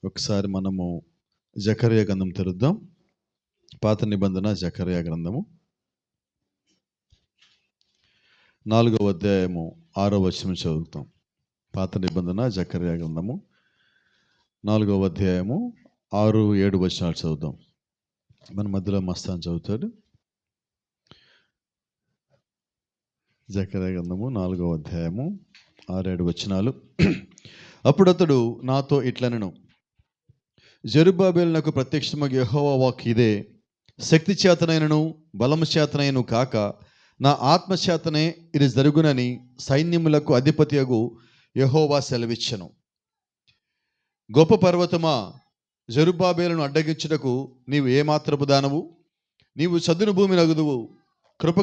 ఒకసారి మనము జకర్యా గ్రంథం తెరుద్దాం. పాత నిబంధన జకర్యా గ్రంథము 4వ అధ్యాయము 6వ వచనం చదువుతాం. పాత నిబంధన జకర్యా గ్రంథము 4వ అధ్యాయము 6, 7 వచనాలు చదువుతాం. మన మధ్యలో మస్తాన్ చదువుతాడు. జకర్యా గ్రంథము 4వ అధ్యాయము 6, 7 వచనాలు. అప్పుడు అతడు నాతో ఇట్లనెను, జెరుబ్బాబెలునకు ప్రత్యక్షమగు యెహోవా వాక్కు ఇదే, శక్తి చేతనైనను బలము చేతనైనను కాక నా ఆత్మ చేతనే ఇది జరుగునని సైన్యములకు అధిపతియగు యెహోవా సెలవిచ్చెను. గొప్ప పర్వతమా, జెరుబ్బాబెలును అడ్డగించుటకు నీవు ఏమాత్రపు దానవు? నీవు చదును భూమి నగుదువు. కృప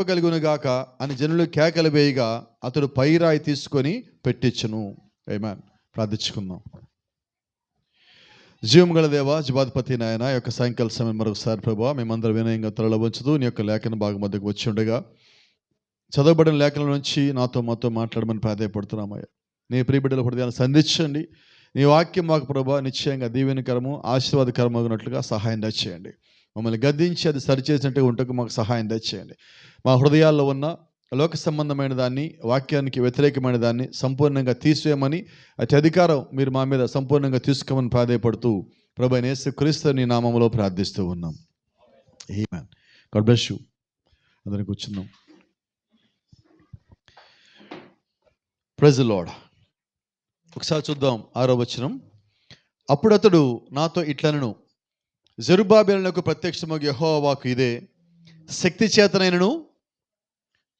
కలుగునుగాక అని జనులు కేకలు వేయగా అతడు పైరాయి తీసుకొని పెట్టించును. ఆమేన్. ప్రార్థించుకుందాం. జీవం గల దేవా, జీవాధిపతి నాయన, యొక్క సాయంకాల సమయం మరొకసారి ప్రభువా మేమందరం వినయంగా తరల వంచుతూ నీ యొక్క లేఖన భాగం మధ్యకు వచ్చి ఉండగా చదవబడిన లేఖల నుంచి మాతో మాట్లాడమని ప్రాధాయపడుతున్నామయ్యా. నీ ప్రియబిడ్డల హృదయాన్ని సంధించండి. నీ వాక్యం మాకు ప్రభువా నిశ్చయంగా దీవెనకరము ఆశీర్వాదకరమగినట్లుగా సహాయం దయచేయండి. మమ్మల్ని గద్దించి అది సరిచేసినట్టుగా ఉంటకు మాకు సహాయం దయచేయండి. మా హృదయాల్లో ఉన్న లోక సంబంధమైన దాన్ని, వాక్యానికి వ్యతిరేకమైన దాన్ని సంపూర్ణంగా తీసివేయమని, అతి అధికారం మీరు మా మీద సంపూర్ణంగా తీసుకోమని ప్రాధాయపడుతూ ప్రభువైన యేసుక్రీస్తు నీ నామములో ప్రార్థిస్తూ ఉన్నాం. ఆమేన్. God bless you. అందరికీ కూర్చుందాం. Praise the Lord. ఒకసారి చూద్దాం 6వ వచనం. అప్పుడు అతడు నాతో ఇట్లనెను, జెరుబ్బాబెలునకు ప్రత్యక్షమగు యెహోవా వాక్కు ఇదే, శక్తి చేతనైనను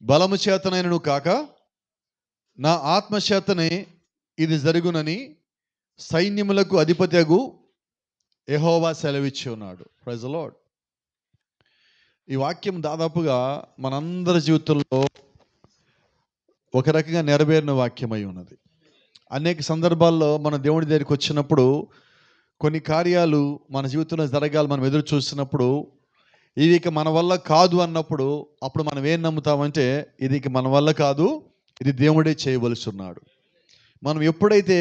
బలము చేతనైనను కాక నా ఆత్మ చేతనే ఇది జరుగునని సైన్యములకు అధిపతియగు యెహోవా సెలవిచ్చి ఉన్నాడు. Praise the lord. ఈ వాక్యం దాదాపుగా మనందరి జీవితంలో ఒక రకంగా నెరవేరిన వాక్యమై ఉన్నది. అనేక సందర్భాల్లో మన దేవుని దగ్గరికి వచ్చినప్పుడు కొన్ని కార్యాలు మన జీవితంలో జరగాలి మనం ఎదురు చూసినప్పుడు ఇవి ఇక మన వల్ల కాదు అన్నప్పుడు అప్పుడు మనం ఏం నమ్ముతామంటే ఇది ఇక మన వల్ల కాదు, ఇది దేవుడే చేయవలసి ఉన్నాడు. మనం ఎప్పుడైతే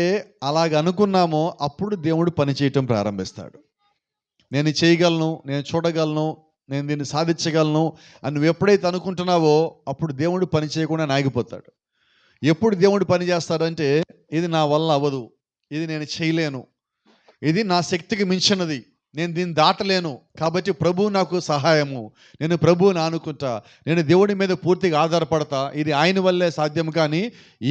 అలాగ అనుకున్నామో అప్పుడు దేవుడు పని చేయటం ప్రారంభిస్తాడు. నేను చేయగలను, నేను చూడగలను, నేను దీన్ని సాధించగలను అని నువ్వు ఎప్పుడైతే అనుకుంటున్నావో అప్పుడు దేవుడు పని చేయకుండా ఆగిపోతాడు. ఎప్పుడు దేవుడు పని చేస్తాడంటే ఇది నా వల్ల అవ్వదు, ఇది నేను చేయలేను, ఇది నా శక్తికి మించినది, నేను దీన్ని దాటలేను, కాబట్టి ప్రభువు నాకు సహాయము, నేను ప్రభువుని ఆనుకుంటా, నేను దేవుడి మీద పూర్తిగా ఆధారపడతా, ఇది ఆయన వల్లే సాధ్యం, కానీ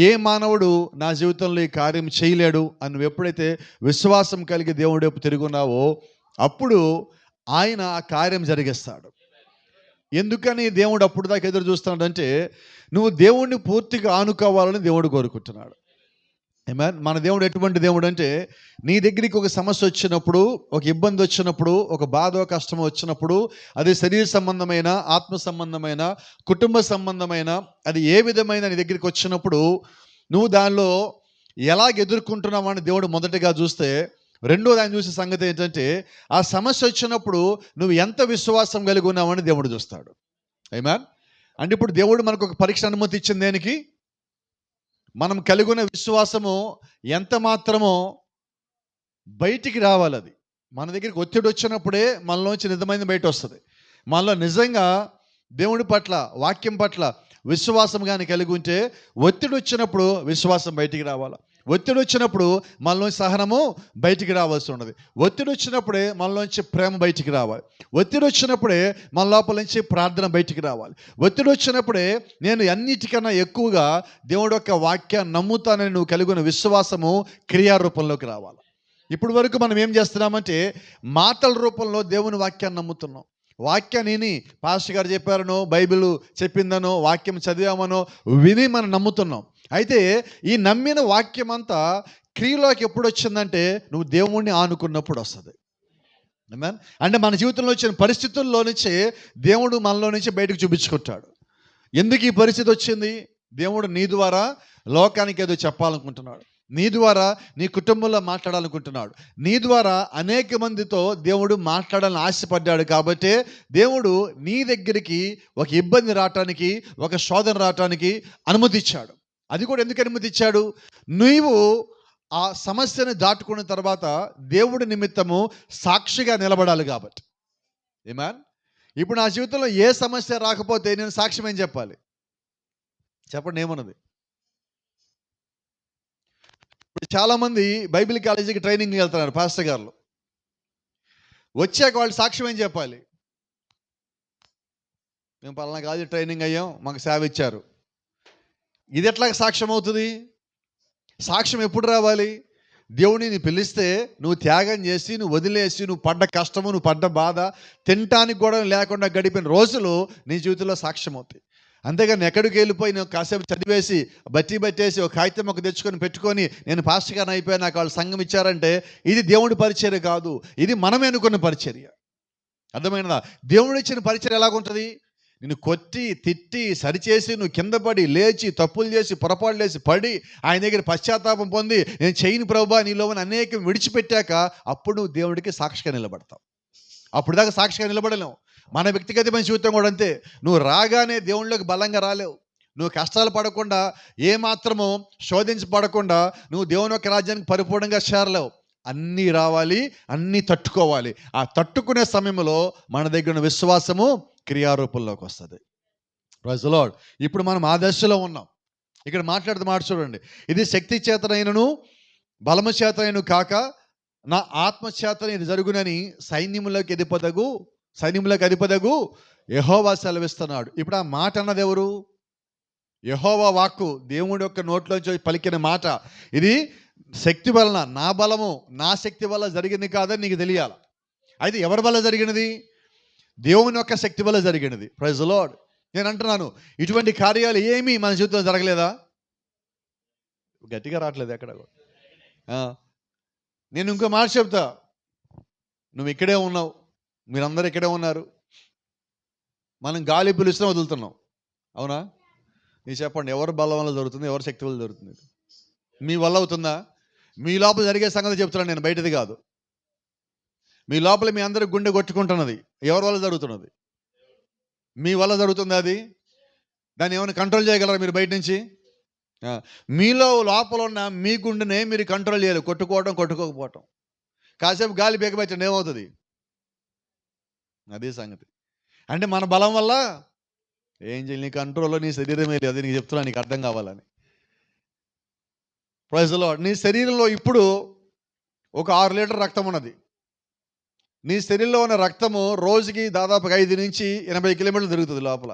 ఏ మానవుడు నా జీవితంలో ఈ కార్యం చేయలేడు అని నువ్వు ఎప్పుడైతే విశ్వాసం కలిగి దేవుడి వైపు తిరుగున్నావో అప్పుడు ఆయన ఆ కార్యం జరిగిస్తాడు. ఎందుకని దేవుడు అప్పుడు దాకా ఎదురు చూస్తున్నాడంటే నువ్వు దేవుడిని పూర్తిగా ఆనుకోవాలని దేవుడు కోరుకుంటున్నాడు. ఆమేన్. మన దేవుడు ఎటువంటి దేవుడు అంటే నీ దగ్గరికి ఒక సమస్య వచ్చినప్పుడు, ఒక ఇబ్బంది వచ్చినప్పుడు, ఒక బాధ కష్టం వచ్చినప్పుడు, అది శరీర సంబంధమైన, ఆత్మ సంబంధమైన, కుటుంబ సంబంధమైన, అది ఏ విధమైన నీ దగ్గరికి వచ్చినప్పుడు నువ్వు దానిలో ఎలాగ ఎదుర్కొంటున్నావు అని దేవుడు మొదటగా చూస్తే, రెండోది ఆయన చూసే సంగతి ఏంటంటే ఆ సమస్య వచ్చినప్పుడు నువ్వు ఎంత విశ్వాసం కలిగి ఉన్నావని దేవుడు చూస్తాడు. ఆమేన్. అంటే ఇప్పుడు దేవుడు మనకు ఒక పరీక్ష అనుమతి ఇచ్చింది దేనికి? మనం కలిగి ఉన్న విశ్వాసము ఎంత మాత్రమో బయటికి రావాలి. అది మన దగ్గరికి ఒత్తిడి వచ్చినప్పుడే మనలోంచి నిజమైన బయట వస్తుంది. మనలో నిజంగా దేవుడి పట్ల, వాక్యం పట్ల విశ్వాసం కానీ కలిగి ఉంటే ఒత్తిడి వచ్చినప్పుడు విశ్వాసం బయటికి రావాలి. ఒత్తిడి వచ్చినప్పుడు మనలోంచి సహనము బయటికి రావాల్సి ఉన్నది. ఒత్తిడి వచ్చినప్పుడే మనలోంచి ప్రేమ బయటికి రావాలి. ఒత్తిడి వచ్చినప్పుడే మన లోపల నుంచి ప్రార్థన బయటికి రావాలి. ఒత్తిడి వచ్చినప్పుడే నేను అన్నిటికన్నా ఎక్కువగా దేవుడి యొక్క వాక్యాన్ని నమ్ముతానని నువ్వు కలిగిన విశ్వాసము క్రియారూపంలోకి రావాలి. ఇప్పుడు వరకు మనం ఏం చేస్తున్నామంటే మాటల రూపంలో దేవుని వాక్యాన్ని నమ్ముతున్నాం. వాక్యాన్ని పాస్టర్ గారు చెప్పారనో, బైబిల్ చెప్పిందనో, వాక్యం చదివామనో విని మనం నమ్ముతున్నాం. అయితే ఈ నమ్మిన వాక్యం అంతా క్రియలోకి ఎప్పుడు వచ్చిందంటే నువ్వు దేవుణ్ణి ఆనుకున్నప్పుడు వస్తుంది. ఆమేన్. అంటే మన జీవితంలో వచ్చిన పరిస్థితుల్లో నుంచి దేవుడు మనలో నుంచి బయటకు చూపించుకుంటాడు. ఎందుకు ఈ పరిస్థితి వచ్చింది? దేవుడు నీ ద్వారా లోకానికి ఏదో చెప్పాలనుకుంటున్నాడు, నీ ద్వారా నీ కుటుంబంలో మాట్లాడాలనుకుంటున్నాడు, నీ ద్వారా అనేక మందితో దేవుడు మాట్లాడాలని ఆశపడ్డాడు. కాబట్టి దేవుడు నీ దగ్గరికి ఒక ఇబ్బంది రావటానికి, ఒక శోధన రావటానికి అనుమతి ఇచ్చాడు. అది కూడా ఎందుకు అనుమతి ఇచ్చాడు? నీవు ఆ సమస్యను దాటుకున్న తర్వాత దేవుడి నిమిత్తము సాక్షిగా నిలబడాలి కాబట్టి. ఆమేన్. ఇప్పుడు నా జీవితంలో ఏ సమస్య రాకపోతే నేను సాక్ష్యం ఏం చెప్పాలి? చెప్పండి ఏమున్నది? ఇప్పుడు చాలామంది బైబిల్ కాలేజీకి ట్రైనింగ్‌కి వెళ్తున్నారు పాస్టర్ గారులు. వచ్చాక వాళ్ళు సాక్ష్యం ఏం చెప్పాలి? మేము పలానా కాలేజీ ట్రైనింగ్ అయ్యాం, మాకు సేవ ఇచ్చారు. ఇది ఎట్లా సాక్ష్యం అవుతుంది? సాక్ష్యం ఎప్పుడు రావాలి? దేవుడిని పిలిస్తే నువ్వు త్యాగం చేసి, నువ్వు వదిలేసి, నువ్వు పడ్డ కష్టము, నువ్వు పడ్డ బాధ, తినటానికి కూడా లేకుండా గడిపిన రోజులు నీ జీవితంలో సాక్ష్యం అవుతాయి. అంతేగాని ఎక్కడికి వెళ్ళిపోయి నువ్వు కాసేపు చదివేసి బట్టేసి ఒక కాగితం ఒక తెచ్చుకొని పెట్టుకొని నేను పాస్టర్ గారిని అయిపోయి నాకు వాళ్ళు సంఘం ఇచ్చారంటే ఇది దేవుడి పరిచర్య కాదు, ఇది మనమే అనుకున్న పరిచర్య. అర్థమైనదా? దేవుడు ఇచ్చిన పరిచర్య ఎలాగుంటుంది? నిన్ను కొట్టి తిట్టి సరిచేసి నువ్వు కింద పడి లేచి తప్పులు చేసి పొరపాటు చేసి పడి ఆయన దగ్గర పశ్చాత్తాపం పొంది నేను చేయను ప్రభువా నీలో అనేకం విడిచిపెట్టాక అప్పుడు నువ్వు దేవుడికి సాక్షిగా నిలబడతావు. అప్పుడు దాకా సాక్షిగా నిలబడలేవు. మన వ్యక్తిగతమైన జీవితం కూడా అంతే. నువ్వు రాగానే దేవుళ్ళకి బలంగా రాలేవు. నువ్వు కష్టాలు పడకుండా ఏమాత్రము శోధించబడకుండా నువ్వు దేవుని యొక్క రాజ్యానికి పరిపూర్ణంగా చేరలేవు. అన్నీ రావాలి, అన్నీ తట్టుకోవాలి. ఆ తట్టుకునే సమయంలో మన దగ్గర ఉన్న విశ్వాసము క్రియారూపంలోకి వస్తుంది. Praise the lord. ఇప్పుడు మనం ఆ దశలో ఉన్నాం. ఇక్కడ మాట్లాడుతూ మాట చూడండి. ఇది శక్తి చేతనైనను బలము చేతనైనను కాక నా ఆత్మ చేతన ఇది జరుగునని సైన్యములకు అధిపతగు యెహోవా సెలవిస్తున్నాడు. ఇప్పుడు ఆ మాట అన్నది ఎవరు? యెహోవా వాక్కు, దేవుడి యొక్క నోట్లోంచి పలికిన మాట. ఇది శక్తి వలన, నా బలము నా శక్తి వల్ల జరిగింది కాదని నీకు తెలియాలి. అయితే ఎవరి వల్ల జరిగినది? దేవుని యొక్క శక్తి వల్ల జరిగినది. Praise the lord. నేను అంటున్నాను, ఇటువంటి కార్యాలు ఏమీ మన జీవితంలో జరగలేదా? గట్టిగా రావట్లేదు ఎక్కడ. నేను ఇంకో మాట చెప్తా. నువ్వు ఇక్కడే ఉన్నావు, మీరందరూ ఇక్కడే ఉన్నారు, మనం గాలి పిలుస్తున్నా వదులుతున్నాం, అవునా? మీరు చెప్పండి, ఎవరి బలం వల్ల జరుగుతుంది, ఎవరి శక్తి వల్ల జరుగుతుంది? మీ వల్ల అవుతుందా? మీ లోపల జరిగే సంగతి చెప్తున్నాను నేను, బయటది కాదు. మీ లోపల మీ అందరూ గుండె కొట్టుకుంటున్నది ఎవరి వల్ల జరుగుతున్నది? మీ వల్ల జరుగుతుంది. అది దాన్ని ఏమైనా కంట్రోల్ చేయగలరా మీరు బయట నుంచి? మీలో లోపల ఉన్న మీ గుండెనే మీరు కంట్రోల్ చేయాలి. కొట్టుకోకపోవటం. కాసేపు గాలి బీగబెట్టండి, ఏమవుతుంది? అదే సంగతి. అంటే మన బలం వల్ల ఏం చేయాలి? నీ కంట్రోల్లో నీ శరీరమే లేదు. అది నీకు చెప్తున్నా, నీకు అర్థం కావాలని. Praise the lord. నీ శరీరంలో ఇప్పుడు ఒక 6 లీటర్ రక్తం ఉన్నది. నీ శరీరంలో ఉన్న రక్తము రోజుకి దాదాపుగా 5 నుంచి 80 కిలోమీటర్లు తిరుగుతుంది లోపల.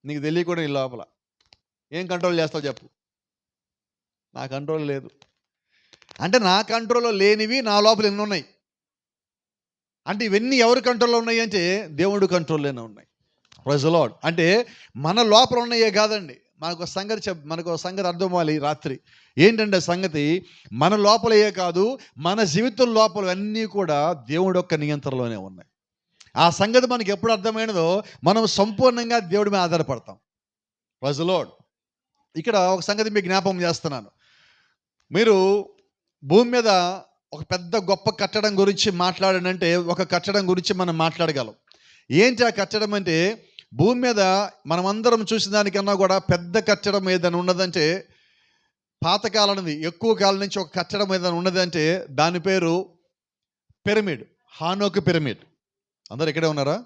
నీకు తెలియకుండా నీ లోపల. ఏం కంట్రోల్ చేస్తావు చెప్పు? నా కంట్రోల్ లేదు. అంటే నా కంట్రోల్లో లేనివి నా లోపల ఎన్ని ఉన్నాయి? అంటే ఇవన్నీ ఎవరి కంట్రోల్లో ఉన్నాయి అంటే దేవుడి కంట్రోల్లోనే ఉన్నాయి. Praise the lord. అంటే మన లోపల ఉన్నాయే కాదండి. మనకు సంగతి అర్థం అవ్వాలి రాత్రి. ఏంటంటే సంగతి, మన లోపలయే కాదు, మన జీవితం లోపల అన్నీ కూడా దేవుడి యొక్క నియంత్రణలోనే ఉన్నాయి. ఆ సంగతి మనకి ఎప్పుడు అర్థమైనదో మనం సంపూర్ణంగా దేవుడి మీద ఆధారపడతాం. Praise the lord. ఇక్కడ ఒక సంగతి మీకు జ్ఞాపకం చేస్తున్నాను. మీరు భూమి మీద ఒక పెద్ద గొప్ప కట్టడం గురించి మాట్లాడానంటే ఒక కట్టడం గురించి మనం మాట్లాడగలం. ఏంటి ఆ కట్టడం అంటే, భూమి మీద మనమందరం చూసిన దానికన్నా కూడా పెద్ద కట్టడం ఏదైనా ఉన్నదంటే, పాతకాలనిది ఎక్కువ కాలం నుంచి ఒక కట్టడం ఏదైనా ఉన్నదంటే దాని పేరు పిరమిడ్. హానోకు పిరమిడ్. అందరు ఇక్కడే ఉన్నారా?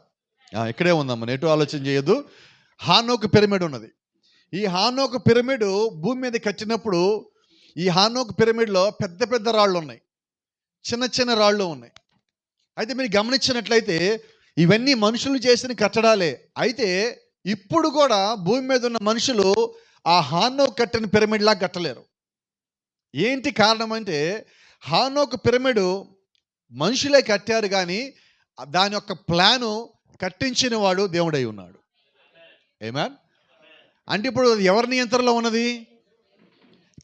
ఇక్కడే ఉందమ్మా, ఎటు ఆలోచన చేయొద్దు. హానోకు పిరమిడ్ ఉన్నది. ఈ హానోకు పిరమిడ్ భూమి మీద కట్టినప్పుడు ఈ హానోకు పిరమిడ్లో పెద్ద పెద్ద రాళ్ళు ఉన్నాయి, చిన్న చిన్న రాళ్ళు ఉన్నాయి. అయితే మీరు గమనించినట్లయితే ఇవన్నీ మనుషులు చేసిన కట్టడాలే. అయితే ఇప్పుడు కూడా భూమి మీద ఉన్న మనుషులు ఆ హానోకు కట్టిన పిరమిడ్ లాగా కట్టలేరు. ఏంటి కారణం అంటే, హానోకు పిరమిడ్ మనుషులే కట్టారు కానీ దాని యొక్క ప్లాను కట్టించిన వాడు దేవుడై ఉన్నాడు. ఆమేన్. అంటే ఇప్పుడు ఎవరి నియంత్రణలో ఉన్నది?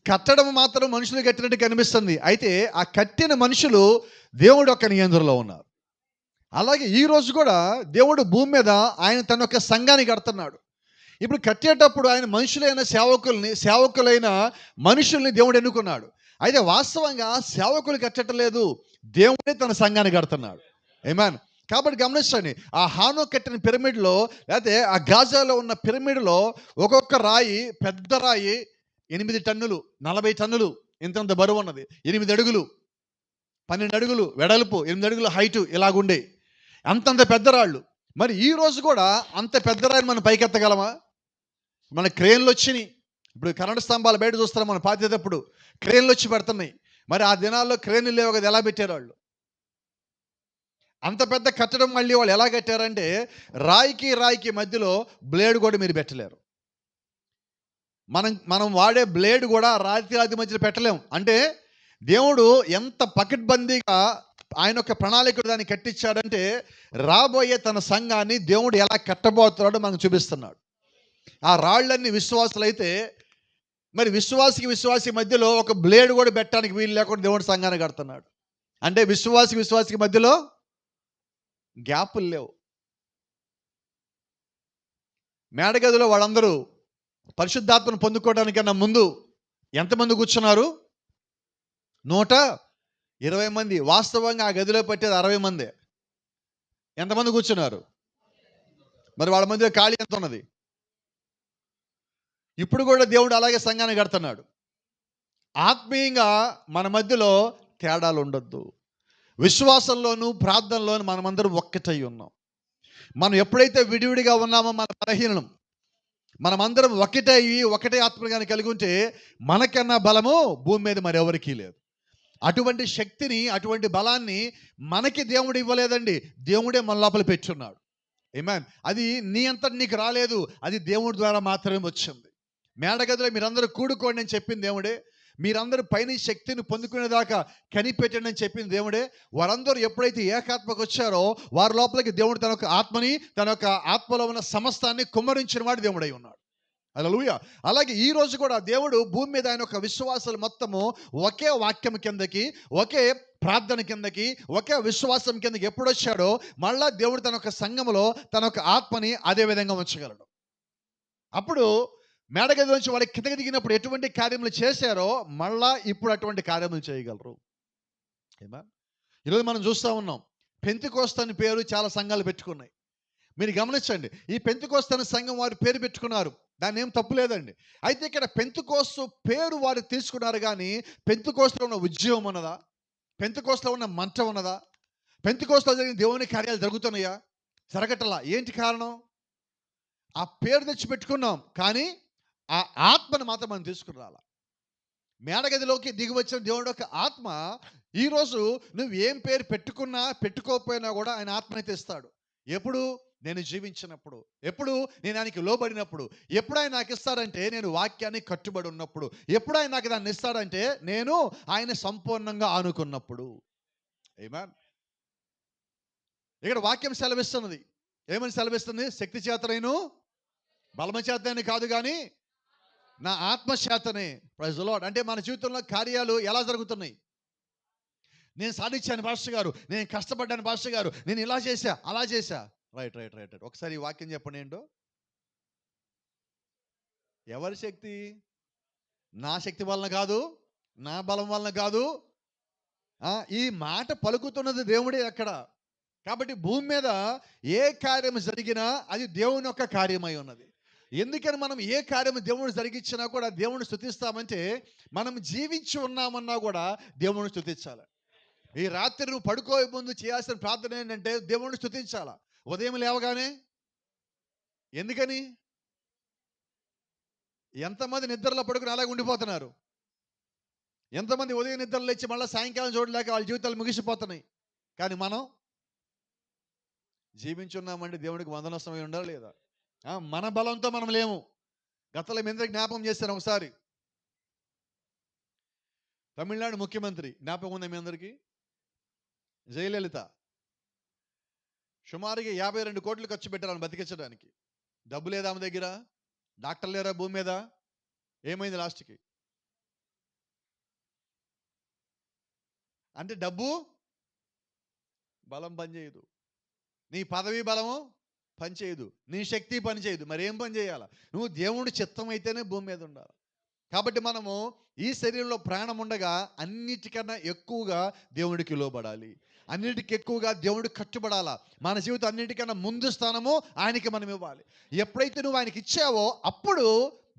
కట్టడం మాత్రం మనుషులు కట్టినట్టు కనిపిస్తుంది. అయితే ఆ కట్టిన మనుషులు దేవుడు యొక్క నియంత్రణలో ఉన్నారు. అలాగే ఈరోజు కూడా దేవుడు భూమి మీద ఆయన తన యొక్క సంఘాన్ని కడుతున్నాడు. ఇప్పుడు కట్టేటప్పుడు ఆయన సేవకులైన మనుషుల్ని దేవుడు ఎన్నుకున్నాడు. అయితే వాస్తవంగా సేవకులు కట్టట్లేదు, దేవుడే తన సంఘాన్ని కడుతున్నాడు. ఆమేన్. కాబట్టి గమనించండి, ఆ హానోకు కట్టిన పిరమిడ్లో లేకపోతే ఆ గాజాలో ఉన్న పిరమిడ్లో ఒక్కొక్క రాయి, పెద్ద రాయి 8 టన్నులు 40 టన్నులు ఇంతంత బరువు ఉన్నది. 8 అడుగులు, 12 అడుగులు వెడల్పు, 8 అడుగులు హైటు ఇలాగుండే అంతంత పెద్ద రాళ్ళు. మరి ఈ రోజు కూడా అంత పెద్ద రాయిని మనం పైకెత్తగలమా? మన క్రేన్లు వచ్చినాయి. ఇప్పుడు కరెంటు స్తంభాలు బయట చూస్తాం మనం పాతేటప్పుడు క్రేన్లు వచ్చి పెడుతున్నాయి. మరి ఆ దినాల్లో క్రేన్లు లేవు కదా, ఎలా పెట్టారు వాళ్ళు? అంత పెద్ద కట్టడం మళ్ళీ వాళ్ళు ఎలా కట్టారంటే రాయికి రాయికి మధ్యలో బ్లేడ్ కూడా మీరు పెట్టలేరు. మనం వాడే బ్లేడ్ కూడా రాతి మధ్యలో పెట్టలేము. అంటే దేవుడు ఎంత పకడ్బందీగా ఆయన యొక్క ప్రణాళిక దాన్ని కట్టించాడంటే రాబోయే తన సంఘాన్ని దేవుడు ఎలా కట్టబోతున్నాడో మనకు చూపిస్తున్నాడు. ఆ రాళ్ళన్నీ విశ్వాసులైతే మరి విశ్వాసి మధ్యలో ఒక బ్లేడ్ కూడా పెట్టడానికి వీలు లేకుండా దేవుడు సంఘాన్ని కడుతున్నాడు. అంటే విశ్వాసికి మధ్యలో గ్యాపులు లేవు. మేడగదిలో వాళ్ళందరూ పరిశుద్ధాత్మను పొందుకోవడానికన్నా ముందు ఎంతమంది కూర్చున్నారు? 120 మంది. వాస్తవంగా ఆ గదిలో పట్టేది 60 మందే. ఎంతమంది కూర్చున్నారు? మరి వాళ్ళ మధ్య ఖాళీ ఎంత ఉన్నది? ఇప్పుడు కూడా దేవుడు అలాగే సంఘాన్ని కడుతున్నాడు. ఆత్మీయంగా మన మధ్యలో తేడాలు ఉండొద్దు. విశ్వాసంలోనూ ప్రార్థనలోనూ మనమందరం ఒక్కటై ఉన్నాం. మనం ఎప్పుడైతే విడివిడిగా ఉన్నామో మన బలహీనం, మనమందరం ఒకటే ఆత్మగాన్ని కలిగి ఉంటే మనకన్నా బలము భూమి మీద మరెవరికీ లేదు. అటువంటి శక్తిని, అటువంటి బలాన్ని మనకి దేవుడు ఇవ్వలేదండి. దేవుడే మన లోపల పెట్టున్నాడు. ఆమేన్. అది నీ అంతటి నీకు రాలేదు, అది దేవుడి ద్వారా మాత్రమే వచ్చింది. మేడగదిలో మీరందరూ కూడుకోండి అని చెప్పింది దేవుడే. మీరందరూ పైన శక్తిని పొందుకునేదాకా కనిపెట్టండి అని చెప్పింది దేవుడే. వారందరూ ఎప్పుడైతే ఏకాత్మకు వచ్చారో వారి లోపలికి దేవుడు తన యొక్క ఆత్మని, తన యొక్క ఆత్మలో ఉన్న సమస్తాన్ని కుమ్మరించిన వాడు దేవుడై ఉన్నాడు. హల్లెలూయా. అలాగే ఈ రోజు కూడా దేవుడు భూమి మీద ఆయన యొక్క విశ్వాసాలు మొత్తము ఒకే వాక్యం కిందకి, ఒకే ప్రార్థన కిందకి, ఒకే విశ్వాసం కిందకి ఎప్పుడు వచ్చాడో మళ్ళా దేవుడు తన యొక్క సంఘములో తన యొక్క ఆత్మని అదే విధంగా ఉంచగలడు. అప్పుడు మేడగది నుంచి వాళ్ళకి కిందకి దిగినప్పుడు ఎటువంటి కార్యములు చేశారో మళ్ళా ఇప్పుడు అటువంటి కార్యములు చేయగలరు. ఏమా ఈరోజు మనం చూస్తూ ఉన్నాం, పెంతెకోస్తు అని పేరు చాలా సంఘాలు పెట్టుకున్నాయి. మీరు గమనించండి, ఈ పెంతెకోస్తు అనే సంఘం వారు పేరు పెట్టుకున్నారు, దాన్ని ఏం తప్పు లేదండి. అయితే ఇక్కడ పెంతెకోస్తు పేరు వారు తీసుకున్నారు, కానీ పెంతెకోస్తులో ఉన్న ఉద్యోగం ఉన్నదా? పెంతెకోస్తులో ఉన్న మంట ఉన్నదా? పెంతెకోస్తులో జరిగిన దేవుని కార్యాలు జరుగుతున్నాయా? జరగటలా. ఏంటి కారణం? ఆ పేరు తెచ్చి పెట్టుకున్నాం, కానీ ఆ ఆత్మను మాత్రం మనం తీసుకురాల. మేడగదిలోకి దిగి వచ్చిన దేవుడు యొక్క ఆత్మ ఈరోజు నువ్వు ఏం పేరు పెట్టుకున్నా పెట్టుకోకపోయినా కూడా ఆయన ఆత్మని తెస్తాడు. ఎప్పుడు? నేను జీవించినప్పుడు, ఎప్పుడు నేను ఆయనకి లోబడినప్పుడు, ఎప్పుడు ఆయన నాకు ఇస్తాడంటే నేను వాక్యాన్ని కట్టుబడి ఉన్నప్పుడు, ఎప్పుడు ఆయన నాకు దాన్ని ఇస్తాడంటే నేను ఆయన సంపూర్ణంగా ఆనుకున్నప్పుడు. ఆమేన్. ఇక్కడ వాక్యం సెలవిస్తున్నది. ఏమని సెలవిస్తుంది? శక్తి చేతనైను బలమ చేతనైను కాదు, కానీ నా ఆత్మ చేతనే. Praise the lord. అంటే మన జీవితంలో కార్యాలు ఎలా జరుగుతున్నాయి? నేను సాధించాను పాస్టర్ గారు, నేను కష్టపడ్డాను పాస్టర్ గారు, నేను ఇలా చేశా అలా చేశా. రైట్. ఒకసారి ఈ వాక్యం చెప్పండి ఏంటో. ఎవరి శక్తి? నా శక్తి వలన కాదు, నా బలం వలన కాదు. ఈ మాట పలుకుతున్నది దేవుడే అక్కడ. కాబట్టి భూమి మీద ఏ కార్యం జరిగినా అది దేవుని యొక్క కార్యమై ఉన్నది. ఎందుకని మనం ఏ కార్యము దేవుడు జరిగించినా కూడా దేవుని స్తుతిస్తామంటే మనం జీవించి ఉన్నామన్నా కూడా దేవుని స్తుతించాలి. ఈ రాత్రి నువ్వు పడుకోయే ముందు చేయాల్సిన ప్రార్థన ఏంటంటే దేవుని స్తుతించాలా. ఉదయం లేవగానే. ఎందుకని? ఎంతమంది నిద్రలో పడుకుని అలాగే ఉండిపోతున్నారు? ఎంతమంది ఉదయం నిద్రలు లేచి మళ్ళీ సాయంకాలం చూడలేక వాళ్ళ జీవితాలు ముగిసిపోతున్నాయి? కానీ మనం జీవించున్నామంటే దేవుడికి వందనస్తమై ఉండాలి లేదా? మన బలంతో మనం లేము. గతంలో మీ అందరికీ జ్ఞాపకం చేశాను ఒకసారి. తమిళనాడు ముఖ్యమంత్రి జ్ఞాపకం ఉందా మీ అందరికీ? జయలలిత సుమారుగా 52 కోట్లు ఖర్చు పెట్టాలని బతికించడానికి. డబ్బు లేదా ఆమె దగ్గర? డాక్టర్ లేరా భూమి మీద? ఏమైంది లాస్ట్కి? అంటే డబ్బు బలం పనిచేయదు, నీ పదవి బలము పనిచేయదు, నీ శక్తి పనిచేయదు. మరి ఏం పని చేయాలి? నువ్వు దేవుడి చిత్తం అయితేనే భూమి మీద ఉండాలి. కాబట్టి మనము ఈ శరీరంలో ప్రాణం ఉండగా అన్నిటికన్నా ఎక్కువగా దేవుడికి లోబడాలి, అన్నిటికీ ఎక్కువగా దేవుడికి కట్టుబడాలా. మన జీవితం అన్నిటికన్నా ముందు స్థానము ఆయనకి మనం ఇవ్వాలి. ఎప్పుడైతే నువ్వు ఆయనకి ఇచ్చావో అప్పుడు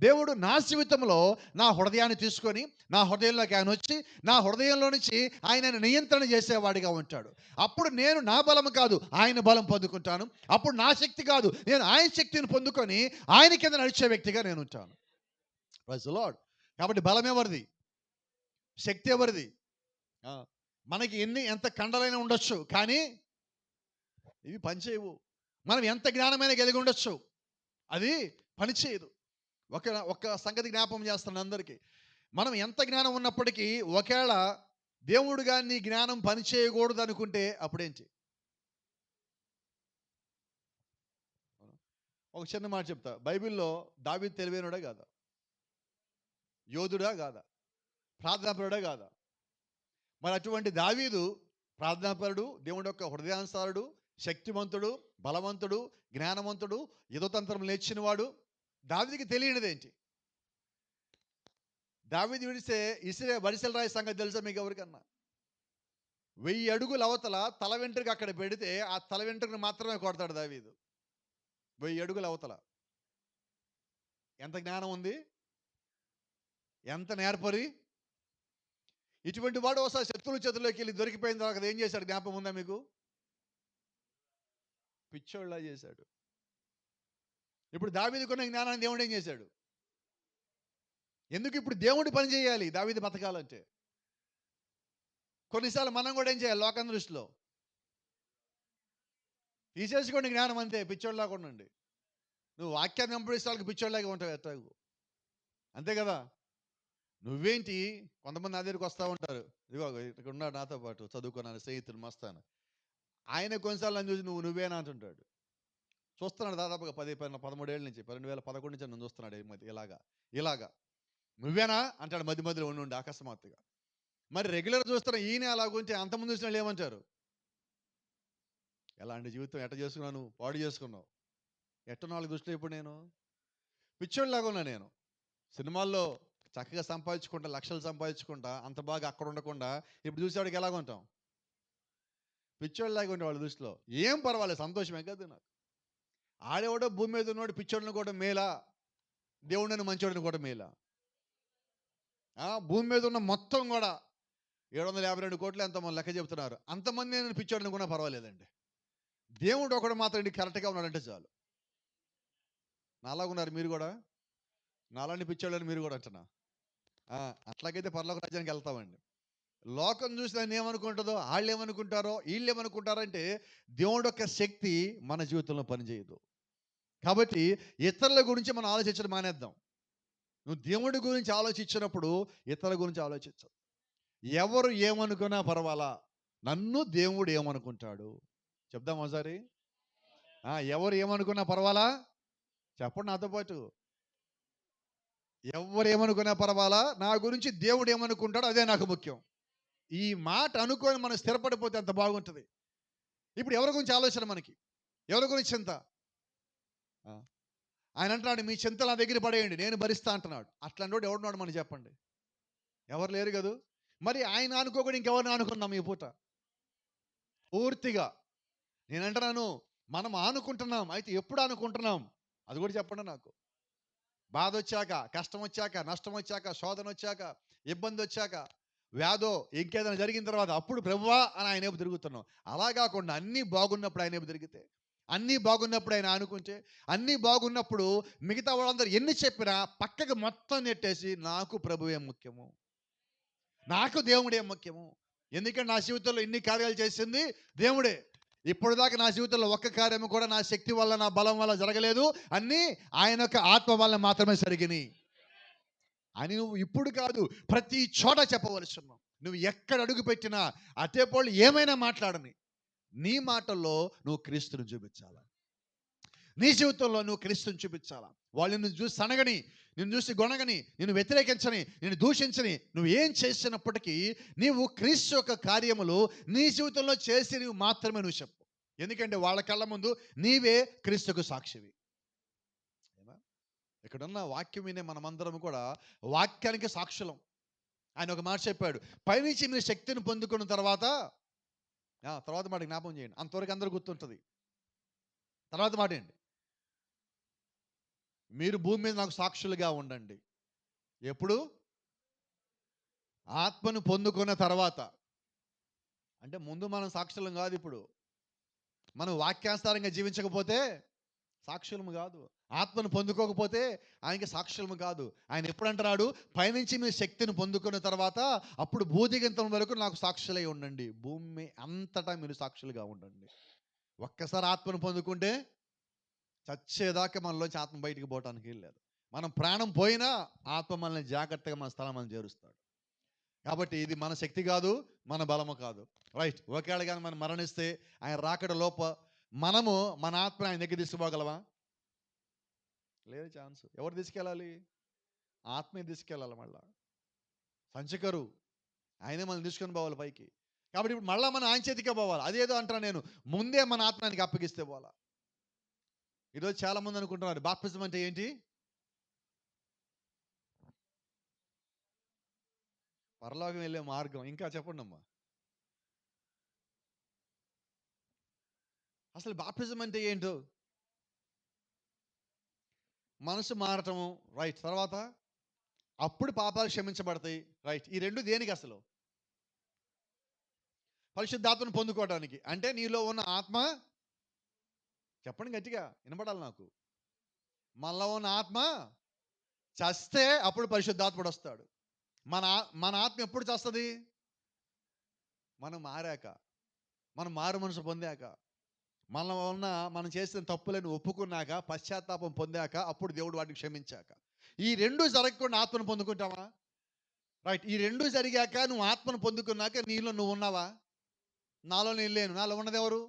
దేవుడు నా జీవితంలో నా హృదయాన్ని తీసుకొని నా హృదయంలోకి ఆయన వచ్చి నా హృదయంలో నుంచి ఆయన నియంత్రణ చేసేవాడిగా ఉంటాడు. అప్పుడు నేను నా బలం కాదు ఆయన బలం పొందుకుంటాను. అప్పుడు నా శక్తి కాదు నేను ఆయన శక్తిని పొందుకొని ఆయన కింద నడిచే వ్యక్తిగా నేను ఉంటాను. Praise the lord. కాబట్టి బలం ఎవరిది? శక్తి ఎవరిది? మనకి ఎంత కండలైనా ఉండొచ్చు, కానీ ఇవి పనిచేయవు. మనం ఎంత జ్ఞానమైనా కలిగి ఉండొచ్చు, అది పనిచేయదు. ఒక సంగతి జ్ఞాపకం చేస్తాను అందరికీ. మనం ఎంత జ్ఞానం ఉన్నప్పటికీ ఒకవేళ దేవుడు గాని నీ జ్ఞానం పనిచేయకూడదు అనుకుంటే అప్పుడేంటి? ఒక చిన్న మాట చెప్తా. బైబిల్లో దావీదు తెలివైనడా కాదా? యోధుడా కాదా? ప్రార్థనాపరుడా కాదా? మరి అటువంటి దావీదు ప్రార్థనాపరుడు, దేవుడి యొక్క హృదయానుసారుడు, శక్తివంతుడు, బలవంతుడు, జ్ఞానవంతుడు, యుధతంత్రం నేర్చినవాడు. దావీదుకి తెలియనిదేంటి? దావీదు ఇసిరే వరిసెల రాయి సంగతి తెలుసా మీకు ఎవరికన్నా? 1000 అడుగుల అవతల తల వెంట్రుక అక్కడ పెడితే ఆ తల వెంట్రుకను మాత్రమే కొడతాడు దావీదు. 1000 అడుగుల అవతల. ఎంత జ్ఞానం ఉంది, ఎంత నేర్పరి. ఇటువంటి వాడు ఒకసారి శత్రువుల చేతుల్లోకి వెళ్ళి దొరికిపోయిన తర్వాత ఏం చేశాడు జ్ఞాపకం ఉందా మీకు? పిచ్చోళ్ళ చేశాడు. ఇప్పుడు దావీదుకున్న జ్ఞానాన్ని దేవుడు ఏం చేశాడు? ఎందుకు ఇప్పుడు దేవుడి పని చేయాలి దావీదు బతకాలంటే? కొన్నిసార్లు మనం కూడా ఏం చేయాలి? లోకం దృష్టిలో తీసేసుకోండి జ్ఞానం, అంతే. పిచ్చోళ్ళలాగా ఉండండి. నువ్వు వాక్యాన్ని వెంబడిస్తే వాళ్ళకి పిచ్చోళ్ళలాగా ఉంటావు ఎట్టాగు, అంతే కదా? నువ్వేంటి? కొంతమంది నా దగ్గరికి వస్తూ ఉంటారు. ఇదిగో ఇక్కడ ఉన్నాడు నాతో పాటు చదువుకున్నాను స్నేహితుడు మస్తాను. ఆయన కొన్నిసార్లు నన్ను చూసి నువ్వేనా అంటుంటాడు. చూస్తున్నాడు దాదాపుగా 13 ఏళ్ళ నుంచి, 2011 నుంచి నన్ను చూస్తున్నాడు. ఇలాగా నువ్వేనా అంటాడు మధ్య మధ్యలో ఉండి అకస్మాత్తుగా. మరి రెగ్యులర్ చూస్తున్న ఈయన అలాగుంటే అంతమంది చూసిన వాళ్ళు ఏమంటారు? ఎలాంటి జీవితం ఎట్ట చేసుకున్నాను, పాడు చేసుకున్నావు, ఎట్టున్నాళ్ళ దృష్టిలో ఇప్పుడు నేను పిచ్చోళ్ళలాగా ఉన్నా. నేను సినిమాల్లో చక్కగా సంపాదించుకుంటా, లక్షలు సంపాదించుకుంటా, అంత బాగా అక్కడ ఉండకుండా ఇప్పుడు చూసేవాడికి ఎలాగ ఉంటాం? పిచ్చోళ్ళలాగా ఉండే వాళ్ళ దృష్టిలో. ఏం పర్వాలేదు, సంతోషమే కదా నాకు. ఆడేవాడో భూమి మీద ఉన్నవాడు పిచ్చోడిని కూడా మేలా, దేవుడిని మంచోడిని కూడా మేలా? భూమి మీద ఉన్న మొత్తం కూడా 752 కోట్లు ఎంతమంది లెక్క చెబుతున్నారు, అంతమంది నేను పిచ్చోడిని కూడా పర్వాలేదండి. దేవుడు ఒకడు మాత్రం ఇంటికి కరెక్ట్గా ఉన్నాడంటే చాలు. నాలాగున్నారు మీరు కూడా, నాలాంటి పిచ్చోళ్ళని మీరు కూడా అంటున్నా. అట్లాగైతే పరలోక రాజ్యానికి వెళ్తామండి. లోకం చూసి దాన్ని ఏమనుకుంటుందో, వాళ్ళు ఏమనుకుంటారో, వీళ్ళు ఏమనుకుంటారో అంటే దేవుడు యొక్క శక్తి మన జీవితంలో పనిచేయదు. కాబట్టి ఇతరుల గురించి మనం ఆలోచించడం మానేద్దాం. నువ్వు దేవుడి గురించి ఆలోచించినప్పుడు ఇతరుల గురించి ఆలోచించవు. ఎవరు ఏమనుకున్నా పర్వాలా, నన్ను దేవుడు ఏమనుకుంటాడు చెప్దాం ఒకసారి. ఎవరు ఏమనుకున్నా పర్వాలా, చెప్పండి నాతో పాటు. ఎవరు ఏమనుకున్నా పర్వాలా, నా గురించి దేవుడు ఏమనుకుంటాడో అదే నాకు ముఖ్యం. ఈ మాట అనుకొని మనం స్థిరపడిపోతే అంత బాగుంటుంది. ఇప్పుడు ఎవరి గురించి ఆలోచన మనకి? ఎవరి గురించి చింత? ఆయన అంటున్నాడు మీ చింత నా దగ్గర పడేయండి, నేను భరిస్తా అంటున్నాడు. అట్లాంటి వాడు ఎవడున్నాడు మనం చెప్పండి? ఎవరు లేరు కదా. మరి ఆయన అనుకోకుండా ఇంకెవరిని అనుకున్నాం ఈ పూట? పూర్తిగా నేను అంటున్నాను, మనం ఆనుకుంటున్నాం. అయితే ఎప్పుడు అనుకుంటున్నాం అది కూడా చెప్పండి నాకు. బాధ వచ్చాక, కష్టం వచ్చాక, నష్టం వచ్చాక, శోధన వచ్చాక, ఇబ్బంది వచ్చాక, వ్యాధో ఇంకేదైనా జరిగిన తర్వాత అప్పుడు ప్రభువా అని ఆయన వైపు తిరుగుతున్నాం. అలా కాకుండా అన్నీ బాగున్నప్పుడు ఆయన వైపు తిరిగితే, అన్నీ బాగున్నప్పుడు ఆయన అనుకుంటే, అన్నీ బాగున్నప్పుడు మిగతా వాళ్ళందరూ ఎన్ని చెప్పినా పక్కకి మొత్తం నెట్టేసి నాకు ప్రభువే ముఖ్యము, నాకు దేవుడే ముఖ్యము. ఎందుకంటే నా జీవితంలో ఇన్ని కార్యాలు చేసింది దేవుడే. ఇప్పుడు దాకా నా జీవితంలో ఒక్క కార్యము కూడా నా శక్తి వల్ల, నా బలం వల్ల జరగలేదు. అన్నీ ఆయన యొక్క ఆత్మ వల్ల మాత్రమే జరిగినాయి అని నువ్వు ఇప్పుడు కాదు, ప్రతి చోట చెప్పవలసి ఉన్నావు. నువ్వు ఎక్కడ అడుగు పెట్టినా అటేపోళ్ళు ఏమైనా మాట్లాడని, నీ మాటల్లో నువ్వు క్రీస్తుని చూపించాలా. నీ జీవితంలో నువ్వు క్రీస్తుని చూపించాలా. వాళ్ళు నిన్ను చూసి సనగని, నిన్ను చూసి గొనగని, నిన్ను వ్యతిరేకించని, నిన్ను దూషించని, నువ్వు ఏం చేసినప్పటికీ నీవు క్రీస్తు యొక్క కార్యములు నీ జీవితంలో చేసి నువ్వు మాత్రమే నువ్వు చెప్పు. ఎందుకంటే వాళ్ళ కళ్ళ ముందు నీవే క్రీస్తుకు సాక్షివి. ఇక్కడున్న వాక్యం వినే మనమందరం కూడా వాక్యానికి సాక్షులం. ఆయన ఒక మాట చెప్పాడు, పైనుంచి మీరు శక్తిని పొందుకున్న తర్వాత మాట జ్ఞాపకం చేయండి, అంతవరకు అందరూ గుర్తుంటుంది. తర్వాత మాట ఏంటి? మీరు భూమి మీద నాకు సాక్షులుగా ఉండండి. ఎప్పుడు? ఆత్మను పొందుకున్న తర్వాత. అంటే ముందు మనం సాక్షులం కాదు. ఇప్పుడు మనం వాక్యానుసారంగా జీవించకపోతే సాక్షులము కాదు. ఆత్మను పొందుకోకపోతే ఆయనకి సాక్షులము కాదు. ఆయన ఎప్పుడు అంటున్నాడు? పైనుంచి మీరు శక్తిని పొందుకున్న తర్వాత అప్పుడు భూదిగంతం వరకు నాకు సాక్షులై ఉండండి. భూమి అంతటా మీరు సాక్షులుగా ఉండండి. ఒక్కసారి ఆత్మను పొందుకుంటే చచ్చేదాకా మనలోంచి ఆత్మ బయటికి పోవటానికి లేదు. మనం ప్రాణం పోయినా ఆత్మ మనల్ని జాగ్రత్తగా మన స్థలం మనం చేరుస్తాడు. కాబట్టి ఇది మన శక్తి కాదు, మన బలము కాదు. రైట్. ఒకవేళ కానీ మనం మరణిస్తే ఆయన రాకడ లోప మనము మన ఆత్మ ఆయన దగ్గర తీసుకుపోగలమా? లేదు ఛాన్స్. ఎవరు తీసుకెళ్ళాలి? ఆత్మే తీసుకెళ్ళాలి. మళ్ళా సంచకరు ఆయనే మనం తీసుకొని పోవాలి పైకి. కాబట్టి ఇప్పుడు మళ్ళీ మనం ఆయన చేతికే పోవాలి. అదేదో అంటున్నా నేను, ముందే మన ఆత్మ ఆయనకి అప్పగిస్తే పోవాలా. ఈరోజు చాలా మంది అనుకుంటున్నారు బాప్తిజం అంటే ఏంటి? పరలోకం వెళ్ళే మార్గం. ఇంకా చెప్పండి అమ్మా. అసలు బాప్తిజం అంటే ఏంటో? మనసు మారటము. రైట్. తర్వాత అప్పుడు పాపాలు క్షమించబడతాయి. రైట్. ఈ రెండు దేనికి అసలు? పరిశుద్ధాత్మను పొందుకోవడానికి. అంటే నీలో ఉన్న ఆత్మ, చెప్పండి గట్టిగా వినపడాలి నాకు. మనలో ఉన్న ఆత్మ చస్తే అప్పుడు పరిశుద్ధాత్ముడు వస్తాడు. మన ఆత్మ ఎప్పుడు చస్తుంది? మనం మారాక, మనం మారు మనసు పొందాక, మనలో ఉన్న మనం చేసిన తప్పులను ఒప్పుకున్నాక, పశ్చాత్తాపం పొందాక, అప్పుడు దేవుడు వాటిని క్షమించాక. ఈ రెండు జరగకుండా ఆత్మను పొందుకుంటావా? రైట్. ఈ రెండు జరిగాక నువ్వు ఆత్మను పొందుకున్నాక నీలో నువ్వు ఉన్నావా? నాలో నేను లేను. నాలో ఉన్నది ఎవరు?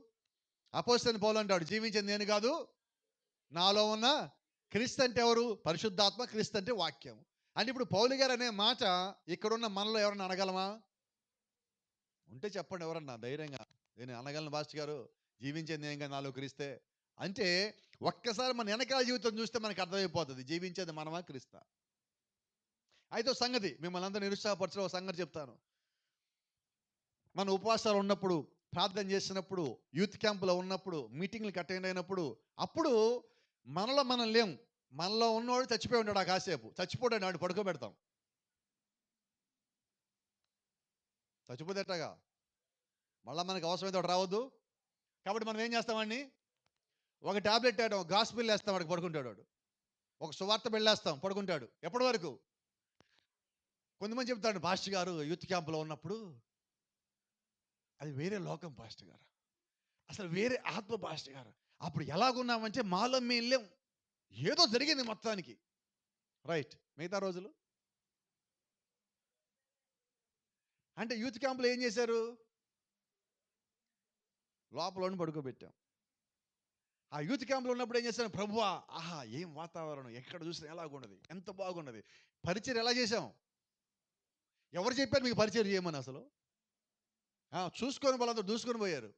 అపోస్తలుడైన పౌలు అంటాడు, జీవించేది నేను కాదు, నాలో ఉన్న క్రీస్తు. అంటే ఎవరు? పరిశుద్ధాత్మ. క్రీస్తు అంటే వాక్యం. అంటే ఇప్పుడు పౌలు గారు అనే మాట ఇక్కడున్న మనలో ఎవరన్నా అనగలమా? ఉంటే చెప్పండి ఎవరన్నా ధైర్యంగా. నేను అనగలను పాస్టర్ గారు, జీవించేది నేను కాదు, నాలో క్రీస్తే. అంటే ఒక్కసారి మన వెనకాల జీవితం చూస్తే మనకు అర్థమైపోతుంది జీవించేది మనమా క్రీస్తా. అయితే సంగతి మిమ్మల్ని అందరూ నిరుత్సాహపరచడం ఒక సంగతి చెప్తాను. మన ఉపవాసాలు ఉన్నప్పుడు, ప్రార్థన చేసినప్పుడు, యూత్ క్యాంపులో ఉన్నప్పుడు, మీటింగ్లకు అటెండ్ అయినప్పుడు, అప్పుడు మనలో మనం లేం. మనలో ఉన్నవాడు చచ్చిపోయి ఉంటాడు. ఆ కాసేపు చచ్చిపోతాడు, వాడు పడుకోబెడతాం. చచ్చిపోతేటగా మళ్ళీ మనకు అవసరమైతే వాడు రావద్దు. కాబట్టి మనం ఏం చేస్తామండి? ఒక టాబ్లెట్ వేయడం, ఒక గాస్పిల్ వేస్తాం, వాడికి పడుకుంటాడు వాడు. ఒక సువార్త వెళ్ళేస్తాం, పడుకుంటాడు. ఎప్పటి వరకు? కొంతమంది చెప్తాడు, పాస్టర్ గారు యూత్ క్యాంపులో ఉన్నప్పుడు అది వేరే లోకం పాస్టర్ గారు, అసలు వేరే ఆత్మ పాస్టర్ గారు. అప్పుడు ఎలాగున్నామంటే మాలో మేము లేం, ఏదో జరిగింది మొత్తానికి. రైట్. మిగతా రోజులు అంటే యూత్ క్యాంపులో ఏం చేశారు? లోపల పడుకోబెట్టాం. ఆ యూత్ క్యాంపులో ఉన్నప్పుడు ఏం చేశాను? ప్రభువా, ఆహా ఏం వాతావరణం, ఎక్కడ చూసినా ఎలాగున్నది, ఎంత బాగున్నది. పరిచయం ఎలా చేశాం? ఎవరు చెప్పారు మీకు పరిచయం చేయమని? అసలు చూసుకొని వాళ్ళందరూ దూసుకొని పోయారు.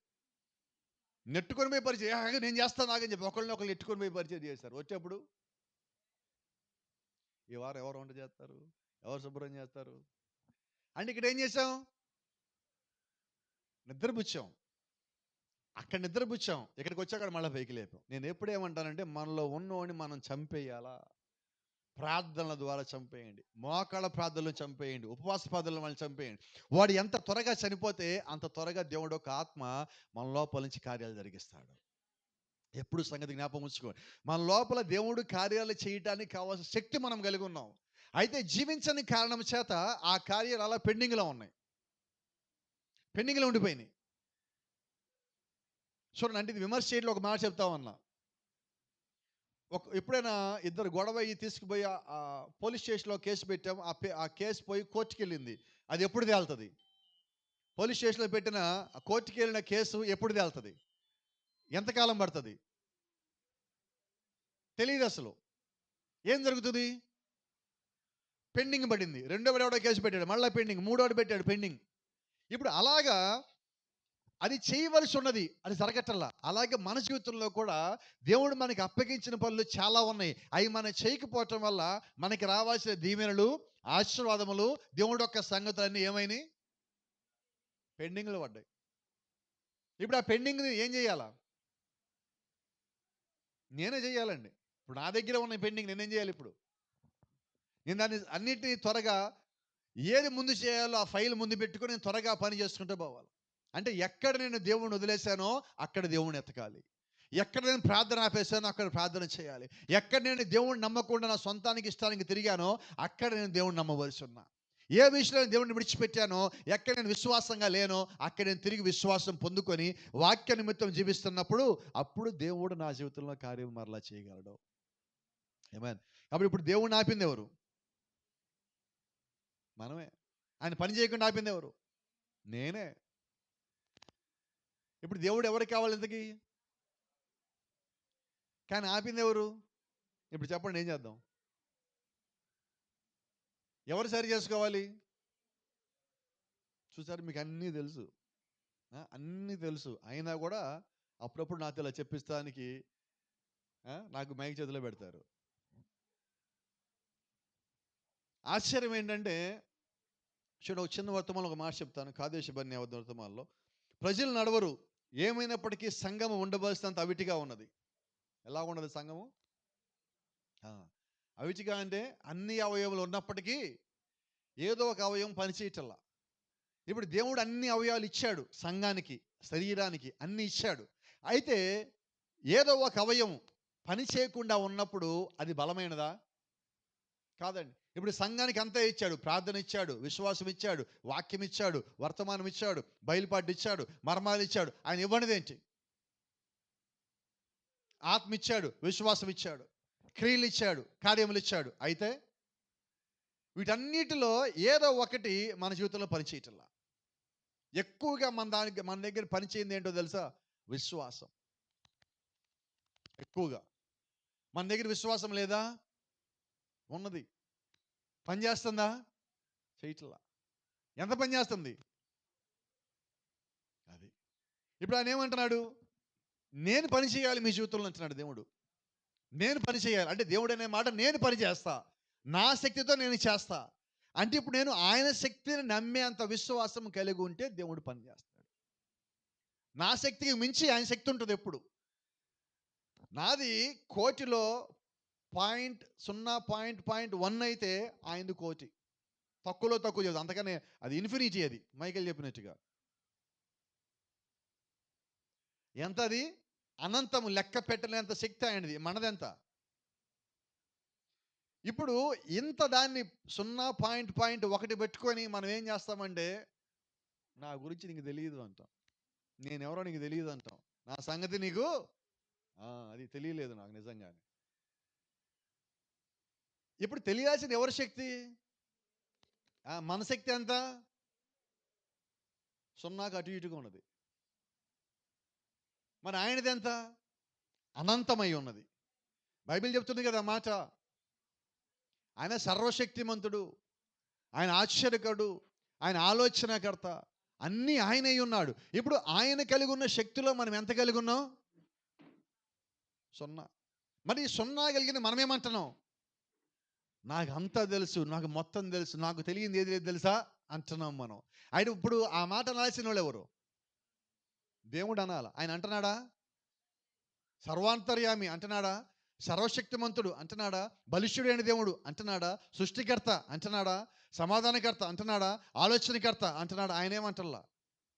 నెట్టుకొని పోయి పరిచయం, నేను చేస్తాను నాగని చెప్పి ఒకళ్ళని ఒకళ్ళు నెట్టుకొని పోయి పరిచయం చేశారు. వచ్చేప్పుడు ఈ వారం ఎవరు వంట చేస్తారు, ఎవరు శుభ్రం చేస్తారు అంటే ఇక్కడ ఏం చేసాం? నిద్రపుచ్చాం. అక్కడ నిద్రపుచ్చాం, ఇక్కడికి వచ్చాక అక్కడ మళ్ళీ పైకి లేపాం. నేను ఎప్పుడేమంటానంటే మనలో ఉన్నవాడిని మనం చంపేయాలా? ప్రార్థనల ద్వారా చంపేయండి, మోకాళ్ళ ప్రార్థనలు చంపేయండి, ఉపవాస ప్రార్థనలు మనం చంపేయండి. వాడు ఎంత త్వరగా చనిపోతే అంత త్వరగా దేవుడు ఒక ఆత్మ మన లోపల నుంచి కార్యాలు జరిగిస్తాడు. ఎప్పుడు సంగతి జ్ఞాపకం ఉంచుకోండి. మన లోపల దేవుడు కార్యాలు చేయడానికి కావాల్సిన శక్తి మనం కలిగి ఉన్నాం. అయితే జీవించని కారణం చేత ఆ కార్యాలు అలా పెండింగ్లో ఉన్నాయి, పెండింగ్లో ఉండిపోయినాయి. చూడండి, అంటే ఇది విమర్శ చేయట్లో ఒక మాట చెప్తా ఉన్నా. ఎప్పుడైనా ఇద్దరు గొడవ తీసుకుపోయి పోలీస్ స్టేషన్లో కేసు పెట్టాం. ఆ కేసు పోయి కోర్టుకి వెళ్ళింది. అది ఎప్పుడు తేలుతుంది? పోలీస్ స్టేషన్లో పెట్టిన కోర్టుకి వెళ్ళిన కేసు ఎప్పుడు తేలుతుంది? ఎంతకాలం పడుతుంది? తెలియదు అసలు. ఏం జరుగుతుంది? పెండింగ్ పడింది. రెండోవాడు ఎవడో కేసు పెట్టాడు, మళ్ళీ పెండింగ్. మూడోడు పెట్టాడు, పెండింగ్. ఇప్పుడు అలాగా అది చేయవలసి ఉన్నది, అది జరగటల్లా. అలాగే మన జీవితంలో కూడా దేవుడు మనకి అప్పగించిన పనులు చాలా ఉన్నాయి. అవి మనం చేయకపోవటం వల్ల మనకి రావాల్సిన దీవెనలు, ఆశీర్వాదములు, దేవుడు యొక్క సంగతులన్నీ ఏమైనాయి? పెండింగ్లో పడ్డాయి. ఇప్పుడు ఆ పెండింగ్ని ఏం చేయాలా? నేనే చేయాలండి. ఇప్పుడు నా దగ్గర ఉన్న పెండింగ్ నేనేం చేయాలి? ఇప్పుడు నేను దాన్ని అన్నిటినీ త్వరగా ఏది ముందు చేయాలో ఆ ఫైల్ ముందు పెట్టుకొని నేను త్వరగా పని చేసుకుంటూ పోవాలి. అంటే ఎక్కడ నేను దేవుణ్ణి వదిలేశానో అక్కడ దేవుణ్ణి ఎతకాలి. ఎక్కడ నేను ప్రార్థన ఆపేశానో అక్కడ ప్రార్థన చేయాలి. ఎక్కడ నేను దేవుణ్ణి నమ్మకుండా నా సొంతానికి ఇష్టానికి తిరిగానో అక్కడ నేను దేవుణ్ణి నమ్మవలసి ఉన్నా. ఏ విషయంలో నేను దేవుణ్ణి విడిచిపెట్టానో, ఎక్కడ నేను విశ్వాసంగా లేనో అక్కడ నేను తిరిగి విశ్వాసం పొందుకొని వాక్య నిమిత్తం జీవిస్తున్నప్పుడు అప్పుడు దేవుడు నా జీవితంలో కార్యం మరలా చేయగలడు. ఆమేన్. కాబట్టి ఇప్పుడు దేవుణ్ణి ఆపింది ఎవరు? మనమే. ఆయన పని చేయకుండా ఆపింది ఎవరు? నేనే. ఇప్పుడు దేవుడు ఎవరికి కావాలి ఇంతకీ? కానీ ఆపింది ఎవరు? ఇప్పుడు చెప్పండి, ఏం చేద్దాం? ఎవరు సరి చేసుకోవాలి? చూసారు, మీకు అన్నీ తెలుసు, అన్నీ తెలుసు, అయినా కూడా అప్పుడప్పుడు నాతో ఇలా చెప్పిస్తానికి నాకు మైక్ చేతిలో పెడతారు. ఆశ్చర్యం ఏంటంటే, చూడ ఒక చిన్న వర్తమానం ఒక మాట చెప్తాను. కాదేశ బన్య వర్తమానంలో ప్రజలు నడవరు, ఏమైనప్పటికీ సంఘము ఉండవలసినంత అవిటిగా ఉన్నది. ఎలా ఉన్నది సంఘము? అవిటిగా అంటే అన్ని అవయవాలు ఉన్నప్పటికీ ఏదో ఒక అవయవం పనిచేయటల్లా. ఇప్పుడు దేవుడు అన్ని అవయవాలు ఇచ్చాడు, సంఘానికి, శరీరానికి అన్ని ఇచ్చాడు. అయితే ఏదో ఒక అవయవం పని చేయకుండా ఉన్నప్పుడు అది బలమైనదా? కాదండి. ఇప్పుడు సంఘానికి అంతా ఇచ్చాడు, ప్రార్థన ఇచ్చాడు, విశ్వాసం ఇచ్చాడు, వాక్యం ఇచ్చాడు, వర్తమానం ఇచ్చాడు, బయలుపాటు ఇచ్చాడు, మర్మాలు ఇచ్చాడు. ఆయన ఇవ్వనిదేంటి? ఆత్మ ఇచ్చాడు, విశ్వాసం ఇచ్చాడు, క్రియలు ఇచ్చాడు, కార్యములు ఇచ్చాడు. అయితే వీటన్నిటిలో ఏదో ఒకటి మన జీవితంలో పనిచేయటంలా. ఎక్కువగా మన దగ్గర పనిచేయింది ఏంటో తెలుసా? విశ్వాసం. ఎక్కువగా మన దగ్గర విశ్వాసం లేదా? ఉన్నది. పని చేస్తుందా? చేయట్లా. ఎంత పని చేస్తుంది? అది. ఇప్పుడు ఆయన ఏమంటున్నాడు? నేను పని చేయాలి మీ జీవితంలో అంటున్నాడు దేవుడు. నేను పని చేయాలి అంటే దేవుడు అనే మాట, నేను పని చేస్తా, నా శక్తితో నేను చేస్తా అంటే ఇప్పుడు నేను ఆయన శక్తిని నమ్మే అంత విశ్వాసం కలిగి ఉంటే దేవుడు పని చేస్తాడు. నా శక్తికి మించి ఆయన శక్తి ఉంటుంది ఎప్పుడు. నాది కోటిలో 0.1 అయితే ఆయనది కోటి. తక్కువలో తక్కువ చేయదు, అంతకనే అది ఇన్ఫినిటీ. అది మైకేల్ చెప్పినట్టుగా ఎంత? అది అనంతము, లెక్క పెట్టలేనంత శక్తి ఆయనది. మనదెంత? ఇప్పుడు ఇంత దాన్ని 0.1 పెట్టుకొని మనం ఏం చేస్తామంటే, నా గురించి నీకు తెలియదు అంటాం, నేనెవరో నీకు తెలియదు అంటాం, నా సంగతి నీకు అది తెలియలేదు నాకు నిజంగానే. ఇప్పుడు తెలియాల్సిన ఎవరి శక్తి? మన శక్తి ఎంత? 0కి అటు ఇటుగా ఉన్నది. మరి ఆయనది ఎంత? అనంతమై ఉన్నది. బైబిల్ చెప్తుంది కదా మాట. ఆయన సర్వశక్తిమంతుడు, ఆయన ఆశ్చర్యకరుడు, ఆయన ఆలోచనకర్త, అన్నీ ఆయన అయి ఉన్నాడు. ఇప్పుడు ఆయన కలిగి ఉన్న శక్తిలో మనం ఎంత కలిగి ఉన్నాం? 0. మరి 0 కలిగింది మనమేమంటున్నాం? నాకు అంతా తెలుసు, నాకు మొత్తం తెలుసు, నాకు తెలియంది ఏది లేదు తెలుసా అంటున్నాం మనం. ఆయన ఇప్పుడు ఆ మాట అనాల్సిన వాళ్ళు ఎవరు? దేవుడు అనాల. ఆయన అంటున్నాడా? సర్వాంతర్యామి అంటున్నాడా? సర్వశక్తిమంతుడు అంటున్నాడా? బలిష్ఠుడైన దేవుడు అంటున్నాడా? సృష్టికర్త అంటున్నాడా? సమాధానకర్త అంటున్నాడా? ఆలోచనకర్త అంటున్నాడా? ఆయన ఏమంటల్లా.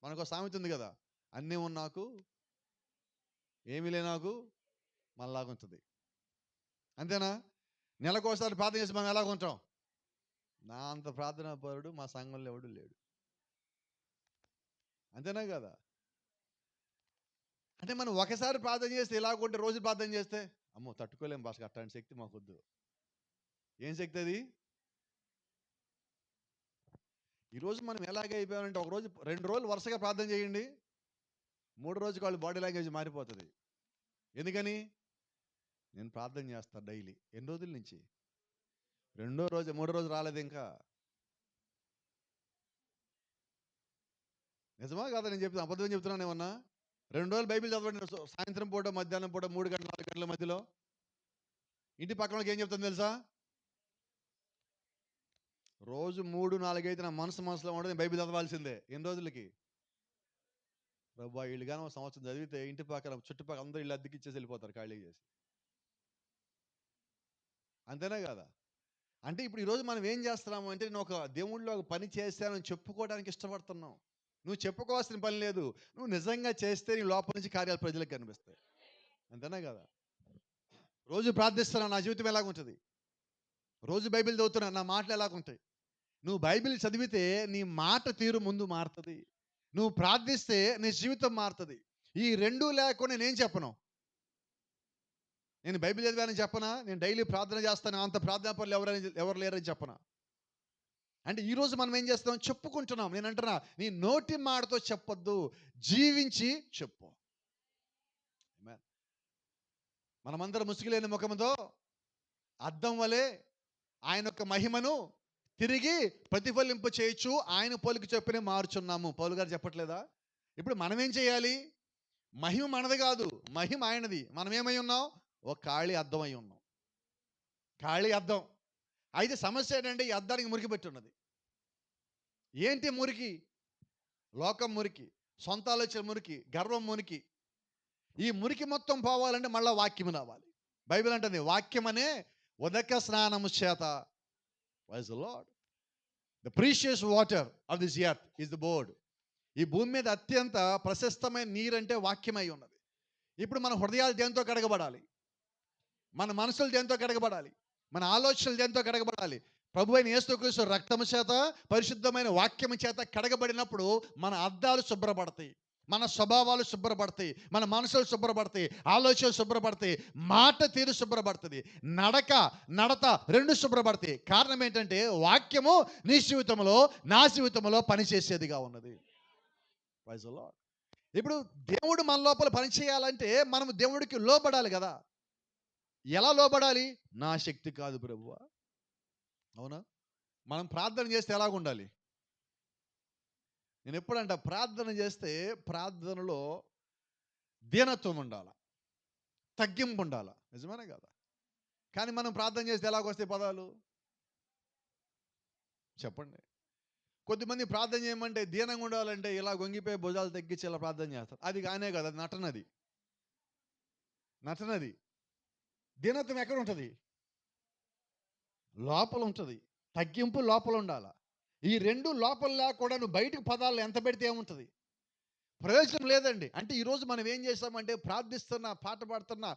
మనకు సామెత ఉంది కదా, అన్నీ ఉన్న నాకు ఏమీ లే నాకు మళ్ళాగుంటుంది. అంతేనా? నెలకోసారి ప్రార్థన చేసి మనం ఎలాగుంటాం? నా అంత ప్రార్థనా పరుడు మా సంఘంలో ఎవడు లేడు. అంతేనా కదా? అంటే మనం ఒకసారి ప్రార్థన చేస్తే ఇలాగుంటే, రోజు ప్రార్థన చేస్తే అమ్మో తట్టుకోలేం భాష, అట్లాంటి శక్తి మాకొద్దు. ఏం శక్తి అది? ఈరోజు మనం ఎలాగ అయిపోయామంటే, ఒక రోజు 2 రోజులు వరుసగా ప్రార్థన చేయండి, 3 రోజుకి వాళ్ళు బాడీ లాంగ్వేజ్ మారిపోతుంది. ఎందుకని? నేను ప్రార్థన చేస్తాను డైలీ. ఎన్ని రోజుల నుంచి? 2వ రోజు, 3వ రోజు రాలేదు ఇంకా. నిజమా కాదా? నేను చెప్తాను, అబద్ధం చెప్తున్నాను ఏమన్నా? 2 రోజులు బైబిల్ చదవండి, సాయంత్రం పూట, మధ్యాహ్నం పూట, 3 గంటల 4 గంటల మధ్యలో. ఇంటి పక్కన వాళ్ళకి ఏం చెప్తాను తెలుసా? రోజు 3, 4 అయితే నా మనసులో ఉండదు, బైబిల్ చదవాల్సిందే. ఎన్ని రోజులకి? ప్రభా వీళ్ళు కానీ 1 సంవత్సరం చదివితే ఇంటి పక్కన చుట్టుపక్కల అందరూ ఇల్లు అద్దెకి ఇచ్చేసి వెళ్ళిపోతారు ఖాళీ చేసి. అంతేనా కదా? అంటే ఇప్పుడు ఈరోజు మనం ఏం చేస్తున్నాము అంటే, నేను ఒక దేవుడిలో ఒక పని చేశానని చెప్పుకోవడానికి ఇష్టపడుతున్నాం. నువ్వు చెప్పుకోవాల్సిన పని లేదు. నువ్వు నిజంగా చేస్తే నీ లోపల నుంచి కార్యాలు ప్రజలకు కనిపిస్తాయి. అంతేనా కదా? రోజు ప్రార్థిస్తున్నా, నా జీవితం ఎలాగుంటుంది? రోజు బైబిల్ చదువుతున్నా, నా మాటలు ఎలాగుంటాయి? నువ్వు బైబిల్ చదివితే నీ మాట తీరు ముందు మారుతుంది. నువ్వు ప్రార్థిస్తే నీ జీవితం మారుతుంది. ఈ రెండూ లేకుండా నేనేం చెప్పను? నేను బైబిల్ చదివానని చెప్పనా? నేను డైలీ ప్రార్థన చేస్తాను, అంత ప్రార్థనా పనులు ఎవరు లేరని చెప్పనా? అంటే ఈరోజు మనం ఏం చేస్తున్నాం? చెప్పుకుంటున్నాం. నేను అంటున్నా, నీ నోటి మాటతో చెప్పొద్దు, జీవించి చెప్పు. Amen. మనమందరం ముసుగులేని ముఖముతో అద్దం వలె ఆయన యొక్క మహిమను తిరిగి ప్రతిఫలింప చేయొచ్చు, ఆయన పోలిక చొప్పునే మారుచున్నాము. పౌలు గారు చెప్పట్లేదా? ఇప్పుడు మనం ఏం చేయాలి? మహిమ మనది కాదు, మహిమ ఆయనది. మనం ఏమై ఉన్నాం? ఒక ఖాళీ అద్దం అయి ఉన్నాం. ఖాళీ అద్దం. అయితే సమస్య ఏంటంటే, ఈ అద్దానికి మురికి పెట్టి ఉన్నది. ఏంటి మురికి? లోకం మురికి, సొంత ఆలోచన మురికి, గర్వం మురికి. ఈ మురికి మొత్తం పోవాలంటే మళ్ళీ వాక్యం రావాలి. బైబిల్ అంటుంది, వాక్యం అనే ఉదక స్నానము చేత, praise the lord, the precious water of this earth is the board. ఈ భూమి మీద అత్యంత ప్రశస్తమైన నీరంటే వాక్యమై ఉన్నది. ఇప్పుడు మన హృదయాలు దేంతో కడగబడాలి? మన మనసులు దేంతో కడగబడాలి? మన ఆలోచనలు దేంతో కడగబడాలి? ప్రభు అయిన యేసుక్రీస్తు రక్తము చేత, పరిశుద్ధమైన వాక్యము చేత కడగబడినప్పుడు మన అద్దాలు శుభ్రపడతాయి, మన స్వభావాలు శుభ్రపడతాయి, మన మనసులు శుభ్రపడతాయి, ఆలోచనలు శుభ్రపడతాయి, మాట తీరు శుభ్రపడుతుంది, నడత రెండు శుభ్రపడతాయి. కారణం ఏంటంటే, వాక్యము నీ జీవితంలో, నా జీవితంలో పనిచేసేదిగా ఉన్నది. Praise the lord. ఇప్పుడు దేవుడు మన లోపల పని చేయాలంటే మనం దేవుడికి లోబడాలి కదా? ఎలా లోబడాలి? నా శక్తి కాదు ప్రభువా. అవునా? మనం ప్రార్థన చేస్తే ఎలాగుండాలి? నేను ఎప్పుడంట, ప్రార్థన చేస్తే ప్రార్థనలో దీనత్వం ఉండాలి, తగ్గింపు ఉండాలి. నిజమేనా కదా? కానీ మనం ప్రార్థన చేస్తే ఎలాగొస్తాయి పదాలు? చెప్పండి. కొద్దిమంది ప్రార్థన చేయమంటే, దీనంగా ఉండాలంటే ఇలా వంగిపోయి భుజాలు తగ్గించి ఇలా ప్రార్థన చేస్తారు. అది కానే కదా, నటనది. దీనత్వం ఎక్కడ ఉంటుంది? లోపల ఉంటుంది. తగ్గింపు లోపల ఉండాలి. ఈ రెండు లోపల లేకుండా నువ్వు బయటకు పదాలు ఎంత పెడితే ఏముంటుంది? ప్రయోజనం లేదండి. అంటే ఈరోజు మనం ఏం చేస్తామంటే, ప్రార్థిస్తున్నా, పాట పాడుతున్నా,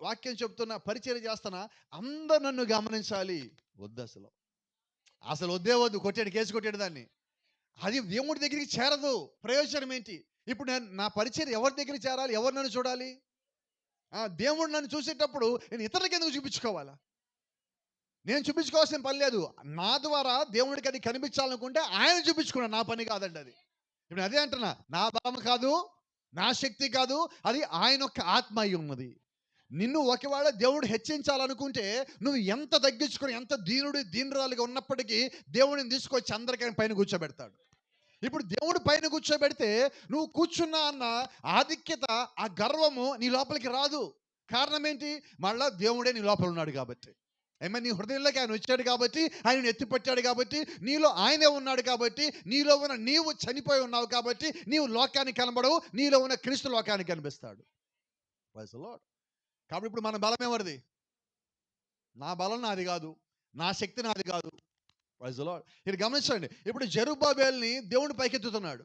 వాక్యం చెప్తున్నా, పరిచయం చేస్తున్నా, అందరూ నన్ను గమనించాలి. వద్దు, అసలు వద్దు. కేసు కొట్టాడు దాన్ని. అది దేవుడి దగ్గరికి చేరదు. ప్రయోజనం ఏంటి? ఇప్పుడు నా పరిచయం ఎవరి దగ్గరికి చేరాలి? ఎవరు నన్ను చూడాలి? దేవుడు నన్ను చూసేటప్పుడు నేను ఇతరులకి ఎందుకు చూపించుకోవాలా? నేను చూపించుకోవాల్సిన పని లేదు. నా ద్వారా దేవుడికి అది కనిపించాలనుకుంటే ఆయన చూపించుకున్నాడు, నా పని కాదండి అది. ఇప్పుడు అదే అంటున్నా, నా బలం కాదు, నా శక్తి కాదు, అది ఆయన యొక్క ఆత్మ అయి ఉన్నది. నిన్ను ఒకవేళ దేవుడు హెచ్చించాలనుకుంటే నువ్వు ఎంత తగ్గించుకొని, ఎంత దీనురాలుగా ఉన్నప్పటికీ దేవుడిని తీసుకొచ్చి అందరికీ పైన కూర్చోబెడతాడు. ఇప్పుడు దేవుడు పైన కూర్చోబెడితే నువ్వు కూర్చున్నా అన్న ఆధిక్యత, ఆ గర్వము నీ లోపలికి రాదు. కారణం ఏంటి? మళ్ళా దేవుడే నీ లోపల ఉన్నాడు కాబట్టి. నీ హృదయంలోకి ఆయన వచ్చాడు కాబట్టి, ఆయన ఎత్తిపట్టాడు కాబట్టి, నీలో ఆయనే ఉన్నాడు కాబట్టి, నీలో ఉన్న నీవు చనిపోయి ఉన్నావు కాబట్టి నీవు లోకానికి కనబడవు, నీలో ఉన్న క్రీస్తు లోకానికి కనిపిస్తాడు. Praise the lord. కాబట్టి ఇప్పుడు మన బలం ఎవరిది? నా బలం నాది కాదు, నా శక్తి నాది కాదు. Praise the lord. ఇది గమనించండి. ఇప్పుడు జెరుబ్బాబెల్ని దేవుడు పైకెత్తుతున్నాడు.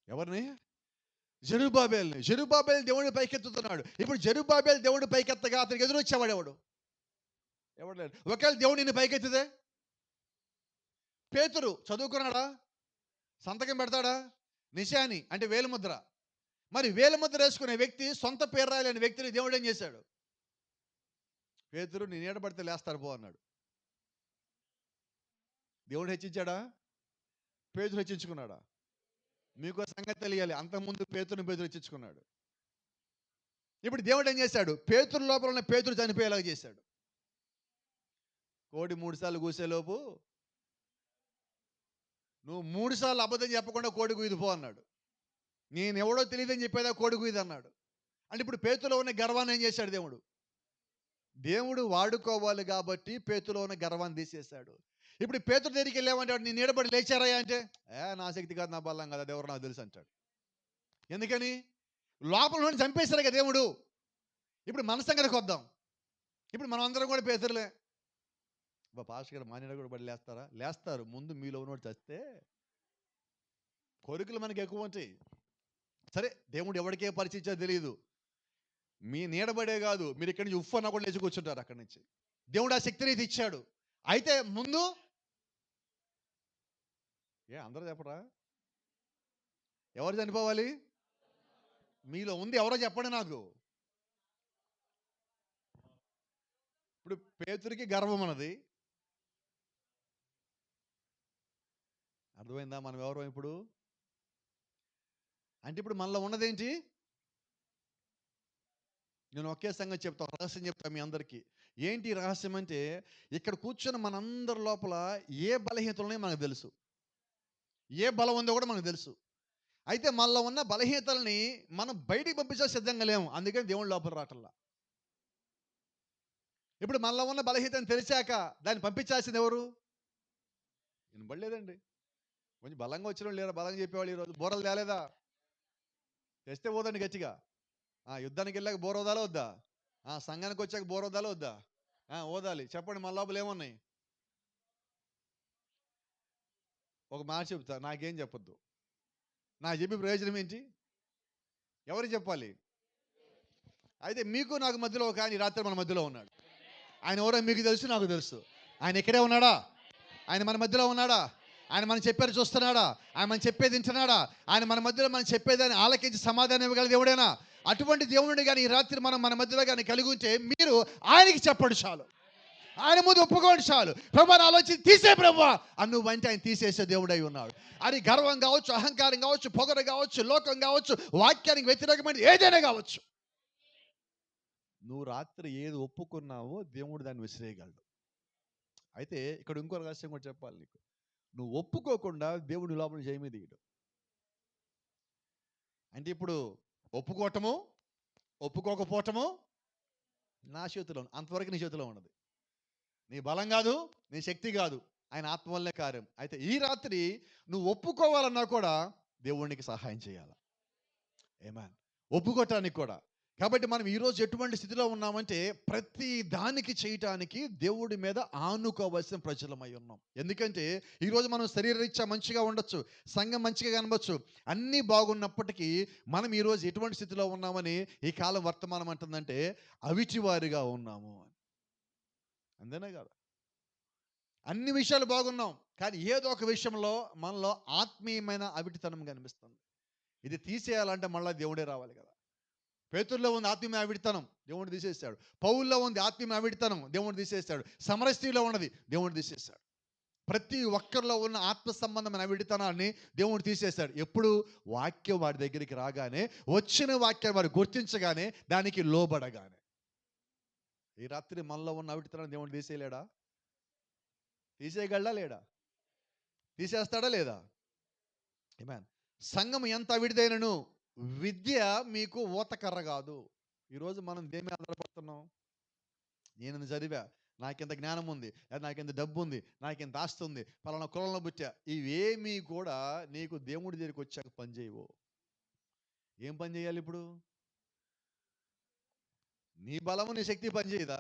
ఎవరిని? జెరుబ్బాబెల్ దేవుడిని పైకెత్తుతున్నాడు. ఇప్పుడు జెరుబ్బాబెల్ దేవుడిని పైకెత్తగా అతనికి ఎదురొచ్చేవాడు ఎవడు లేడు. ఒకవేళ దేవుడు నిన్ను పైకెత్తితే, పేతురు చదువుకున్నాడా? సంతకం పెడతాడా? నిశాని అంటే వేలుముద్ర. మరి వేలుముద్ర వేసుకునే వ్యక్తి, సొంత పేరు రాయలేని వ్యక్తిని దేవుడు ఏం చేశాడు? పేతురు, నీ నీడ పడితే లేస్తారు పో అన్నాడు. దేవుడు హెచ్చించాడా? పేతురు హెచ్చించుకున్నాడా? మీకు సంగతి తెలియాలి, అంతకుముందు పేతురు హెచ్చించుకున్నాడు. ఇప్పుడు దేవుడు ఏం చేశాడు? పేతురు లోపల ఉన్న పేతురు చనిపోయేలాగా చేశాడు. కోడి 3 సార్లు కూసేలోపు నువ్వు 3 సార్లు అబద్ధం చెప్పకుండా కోడి కుయిదిపో అన్నాడు. నేను ఎవడో తెలియదని చెప్పేదా కోడి కుయిది అన్నాడు. అంటే ఇప్పుడు పేతులో ఉన్న గర్వాన్ని ఏం చేశాడు దేవుడు? దేవుడు వాడుకోవాలి కాబట్టి పేతులో ఉన్న గర్వాన్ని తీసేశాడు. ఇప్పుడు పేతురు దగ్గరికి వెళ్ళామంటాడు, నీ నీడబడి లేచారయ్యా అంటే, నా శక్తి కాదు, నా బలం కదా, దేవుడు నాకు తెలుసు అంటాడు. ఎందుకని? లోపల నుండి చంపేశారు కదా దేవుడు. ఇప్పుడు మన సంగతికి వద్దాం. ఇప్పుడు మనం అందరం కూడా పేదరులే. పాస్టర్ గారు మానేడు కూడా బడి లేస్తారా? లేస్తారు. ముందు మీలో ఉన్నవాడు చస్తే కోరికలు మనకి ఎక్కువ ఉంటాయి. సరే, దేవుడు ఎవరికే పరిచయించో తెలియదు. మీ నీడబడే కాదు, మీరు ఇక్కడి నుంచి ఉఫ్ అన్న కూడా లేచి కూర్చుంటారు అక్కడి నుంచి. దేవుడు ఆ శక్తిని ఇచ్చాడు. అయితే ముందు అందరూ చెప్పరా? ఎవరు చనిపోవాలి? మీలో ఉంది ఎవరో చెప్పండి నాకు. ఇప్పుడు పేతురికి గర్వం అన్నది అర్థమైందా? మనం ఎవరో ఇప్పుడు అంటే ఇప్పుడు మనలో ఉన్నదేంటి? నేను ఒకే సంగతి చెప్తాను, రహస్యం చెప్తాను మీ అందరికీ. ఏంటి రహస్యం అంటే, ఇక్కడ కూర్చొని మనందరి లోపల ఏ బలహీనతలు ఉన్నాయో మనకు తెలుసు, ఏ బలం ఉందో కూడా మనకు తెలుసు. అయితే మనలో ఉన్న బలహీనతల్ని మనం బయటికి పంపించే సిద్ధంగా లేము. అందుకని దేవుడు లోపల రావట్లా. ఇప్పుడు మనలో ఉన్న బలహీనతను తెలిసాక దాన్ని పంపించాల్సింది ఎవరు? వినబడలేదండి. కొంచెం బలంగా వచ్చిన వాళ్ళు లేరా? బలంగా చెప్పేవాళ్ళు ఈరోజు బోరలు తేలేదా? తెస్తే పోదండి గట్టిగా. యుద్ధానికి వెళ్ళాక బోర వదాలా వద్దా? సంఘానికి వచ్చాక బోర వదాలా వద్దా? ఓదాలి. చెప్పండి, మన లోపల ఏమున్నాయి? ఒక మాట చెప్తా, నాకేం చెప్పొద్దు. నా చెప్పి ప్రయోజనం ఏంటి? ఎవరికి చెప్పాలి? అయితే మీకు నాకు మధ్యలో ఒక ఆయన రాత్రి మన మధ్యలో ఉన్నాడు. ఆయన ఎవరో మీకు తెలుసు, నాకు తెలుసు. ఆయన ఇక్కడే ఉన్నాడా? ఆయన మన మధ్యలో ఉన్నాడా? ఆయన మనం చెప్పేది చూస్తున్నాడా? ఆయన మనం చెప్పేది వింటున్నాడా? ఆయన మన మధ్యలో మనం చెప్పేదాన్ని ఆలకించి సమాధానం ఇవ్వగల దేవుడేనా? అటువంటి దేవుడిని కానీ ఈ రాత్రి మనం మన మధ్యలో కానీ కలిగి ఉంటే మీరు ఆయనకి చెప్పండి చాలు. ఆయన ముందు ఒప్పుకోండి చాలు. ప్రభు ఆలోచించి తీసే ప్రభు అన్ను వంటి ఆయన తీసేసే దేవుడై ఉన్నాడు. అది గర్వం కావచ్చు, అహంకారం కావచ్చు, పొగరు కావచ్చు, లోకం కావచ్చు, వాక్యానికి వ్యతిరేకమైన ఏదైనా కావచ్చు. నువ్వు రాత్రి ఏది ఒప్పుకున్నావో దేవుడు దాన్ని విసిరేయగలడు. అయితే ఇక్కడ ఇంకో రహస్యం కూడా చెప్పాలి నీకు. నువ్వు ఒప్పుకోకుండా దేవుడి లోపల జయమే దిగడు. అంటే ఇప్పుడు ఒప్పుకోవటము, ఒప్పుకోకపోవటము నా చేతిలో, అంతవరకు నీ చేతిలో ఉన్నది. నీ బలం కాదు, నీ శక్తి కాదు, ఆయన ఆత్మ వల్లే కార్యం. అయితే ఈ రాత్రి నువ్వు ఒప్పుకోవాలన్నా కూడా దేవునికి సహాయం చేయాలి. ఆమేన్. ఒప్పుకోవటానికి కూడా. కాబట్టి మనం ఈరోజు ఎటువంటి స్థితిలో ఉన్నామంటే ప్రతి దానికి చేయటానికి దేవుడి మీద ఆనుకోవలసిన ప్రజలమై ఉన్నాం. ఎందుకంటే ఈరోజు మనం శరీరరీత్యా మంచిగా ఉండొచ్చు, సంఘం మంచిగా కనవచ్చు, అన్నీ బాగున్నప్పటికీ మనం ఈరోజు ఎటువంటి స్థితిలో ఉన్నామని ఈ కాలం వర్తమానం అంటుందంటే అవిటివారిగా ఉన్నాము. అంతేనా కాదు? అన్ని విషయాలు బాగున్నాం, కానీ ఏదో ఒక విషయంలో మనలో ఆత్మీయమైన అవిటితనం కనిపిస్తుంది. ఇది తీసేయాలంటే మళ్ళీ దేవుడే రావాలి కదా. పేతురులో ఉంది ఆత్మీయ అవిడితనం, దేవుడు తీసేస్తాడు. పౌల్లో ఉంది ఆత్మీయ అవిడితనం, దేవుడు తీసేస్తాడు. సమరస్త్రీలో ఉన్నది దేవుడు తీసేస్తాడు. ప్రతి ఒక్కరిలో ఉన్న ఆత్మ సంబంధమైన అవిడితనాన్ని దేవుడు తీసేస్తాడు. ఎప్పుడు? వాక్యం వాడి దగ్గరికి రాగానే, వచ్చిన వాక్యం వాడు గుర్తించగానే, దానికి లోబడగానే. ఈ రాత్రి మనలో ఉన్న అవిడితనాన్ని దేవుడు తీసేయలేడా? తీసేయగలడా లేడా? తీసేస్తాడా లేదా? ఆమేన్. సంఘం ఎంత అవిడిదైనను విద్య మీకు ఊతకర్ర కాదు. ఈరోజు మనం దేని మీద ఆధారపడుతున్నాం? నేను చదివా, నాకింత జ్ఞానం ఉంది, నాకింత డబ్బు ఉంది, నాకింత ఆస్తి ఉంది, పలానా కులంలో పుట్టా. ఇవేమీ కూడా నీకు దేవుడి దగ్గరికి వచ్చాక పని చేయవు. ఏం పని చేయాలి ఇప్పుడు? నీ బలము నీ శక్తి పని చేయదా?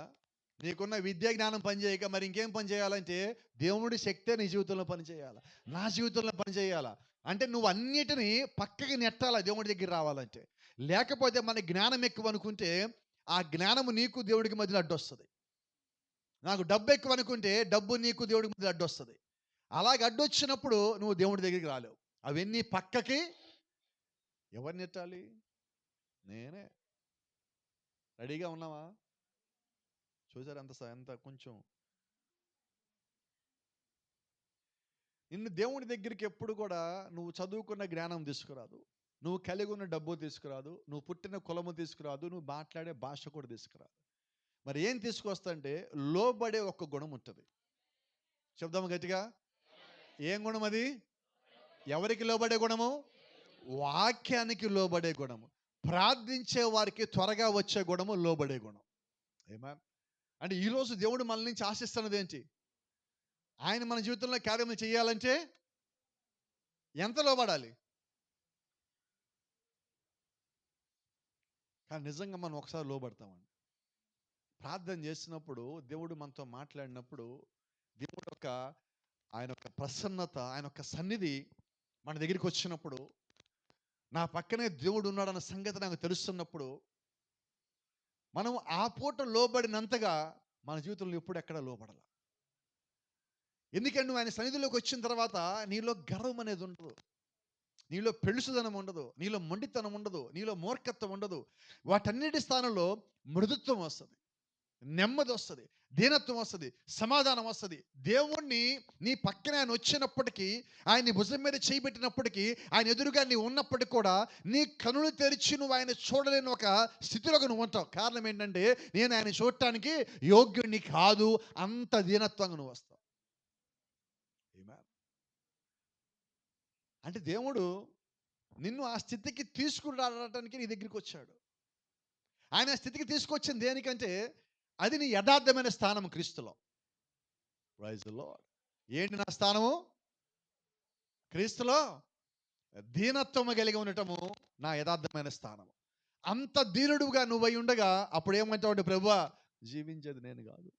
నీకున్న విద్యా జ్ఞానం పని చేయక మరి ఇంకేం పని చేయాలంటే దేవుడి శక్తే నీ జీవితంలో పని చేయాలి, నా జీవితంలో పని చేయాలా. అంటే నువ్వు అన్నిటినీ పక్కకి నెట్టాలా దేవుడి దగ్గర రావాలంటే. లేకపోతే మన జ్ఞానం ఎక్కువ అనుకుంటే ఆ జ్ఞానము నీకు దేవుడికి మధ్యలో అడ్డొస్తుంది. నాకు డబ్బు ఎక్కువ అనుకుంటే డబ్బు నీకు దేవుడికి మధ్యలో అడ్డొస్తుంది. అలాగ అడ్డొచ్చినప్పుడు నువ్వు దేవుడి దగ్గరికి రాలేవు. అవన్నీ పక్కకి ఎవరు నెట్టాలి? నేనే. రెడీగా ఉన్నావా? చూసారు ఎంత కొంచెం. నిన్ను దేవుడి దగ్గరికి ఎప్పుడు కూడా నువ్వు చదువుకున్న జ్ఞానం తీసుకురాదు, నువ్వు కలిగి ఉన్న డబ్బు తీసుకురాదు, నువ్వు పుట్టిన కులము తీసుకురాదు, నువ్వు మాట్లాడే భాష కూడా తీసుకురాదు. మరి ఏం తీసుకొస్తంటే లోబడే ఒక గుణం ఉంటుంది. చెప్దాము గట్టిగా. ఏం గుణం అది? ఎవరికి లోబడే గుణము? వాక్యానికి లోబడే గుణము. ప్రార్థించే వారికి త్వరగా వచ్చే గుణము లోబడే గుణం. ఆమేన్. అంటే ఈరోజు దేవుడు మన నుంచి ఆశిస్తున్నది ఏంటి? ఆయన మన జీవితంలో కార్యములు చేయాలంటే ఎంత లోబడాలి? కానీ నిజంగా మనం ఒకసారి లోబడతామండి. ప్రార్థన చేసినప్పుడు దేవుడు మనతో మాట్లాడినప్పుడు దేవుడు ఆయన యొక్క ప్రసన్నత, ఆయన యొక్క సన్నిధి మన దగ్గరికి వచ్చినప్పుడు, నా పక్కనే దేవుడు ఉన్నాడన్న సంగతి నాకు తెలుస్తున్నప్పుడు, మనం ఆ పూట లోబడినంతగా మన జీవితంలో ఎప్పుడు ఎక్కడ లోబడాల. ఎందుకంటే నువ్వు ఆయన సన్నిధిలోకి వచ్చిన తర్వాత నీలో గర్వం అనేది ఉండదు, నీలో పెళుసుదనం ఉండదు, నీలో మొండితనం ఉండదు, నీలో మూర్ఖత్వం ఉండదు. వాటన్నిటి స్థానంలో మృదుత్వం వస్తుంది, నెమ్మది వస్తుంది, దీనత్వం వస్తుంది, సమాధానం వస్తుంది. దేవుణ్ణి నీ పక్కన ఆయన వచ్చినప్పటికీ, ఆయన్ని భుజం మీద చేయబెట్టినప్పటికీ, ఆయన ఎదురుగా నీవు ఉన్నప్పటికీ కూడా నీ కనులు తెరిచి నువ్వు ఆయన చూడలేని ఒక స్థితిలోకి నువ్వు ఉంటావు. కారణం ఏంటంటే, నేను ఆయన చూడటానికి యోగ్యుడిని కాదు, అంత దీనత్వంగా నువ్వు వస్తావు. అంటే దేవుడు నిన్ను ఆ స్థితికి తీసుకుని రావడానికి నీ దగ్గరికి వచ్చాడు. ఆయన ఆ స్థితికి తీసుకొచ్చింది దేనికంటే, అది నీ యథార్థమైన స్థానం క్రీస్తులో. Praise the lord. ఏంటి నా స్థానము? క్రీస్తులో దీనత్వము కలిగి ఉండటము నా యథార్థమైన స్థానము. అంత దీనుడుగా నువ్వై ఉండగా అప్పుడు ఏమంటావు? ప్రభువా, జీవించేది నేను కాదు.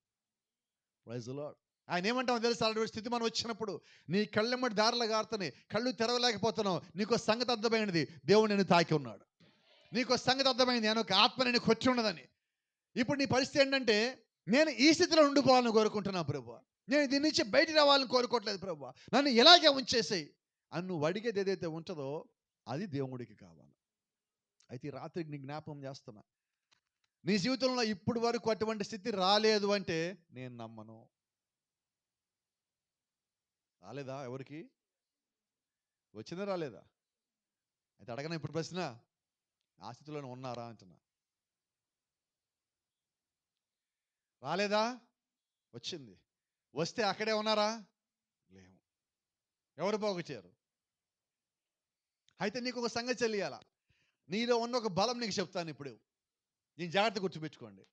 Praise the lord. ఆయన ఏమంటామో తెలుసు, అలాంటి స్థితి మనం వచ్చినప్పుడు నీ కళ్ళెమ్మటి దారిలో గారుతున్నాయి, కళ్ళు తెరవలేకపోతున్నావు. నీకు సంగతి అర్థమైనది, దేవుడు నేను తాకి ఉన్నాడు. నీకు సంగతి అర్థమైంది, నేను ఒక ఆత్మ నేను కొట్టి ఉన్నదని. ఇప్పుడు నీ పరిస్థితి ఏంటంటే, నేను ఈ స్థితిలో ఉండిపోవాలని కోరుకుంటున్నా ప్రభువా, నేను దీని నుంచి బయటికి రావాలని కోరుకోవట్లేదు ప్రభువా, నన్ను ఇలాగే ఉంచేసేయి అని నువ్వు అడిగేది ఏదైతే ఉంటుందో అది దేవుడికి కావాలి. అయితే ఈ రాత్రికి నీ జ్ఞాపకం చేస్తున్నా, నీ జీవితంలో ఇప్పుడు వరకు అటువంటి స్థితి రాలేదు అంటే నేను నమ్మను. రాలేదా? ఎవరికి వచ్చిందా? రాలేదా? అయితే అడగనా ఇప్పుడు ప్రశ్న, ఆ స్థితిలోనే ఉన్నారా అంటున్నా. రాలేదా? వచ్చింది. వస్తే అక్కడే ఉన్నారా? లేవు. ఎవరు పోగొట్టారు? అయితే నీకు ఒక సంగతి తెలియాల, నీలో ఉన్న ఒక బలం నీకు చెప్తాను ఇప్పుడు, నేను జాగ్రత్త గుర్తుపెట్టుకోండి.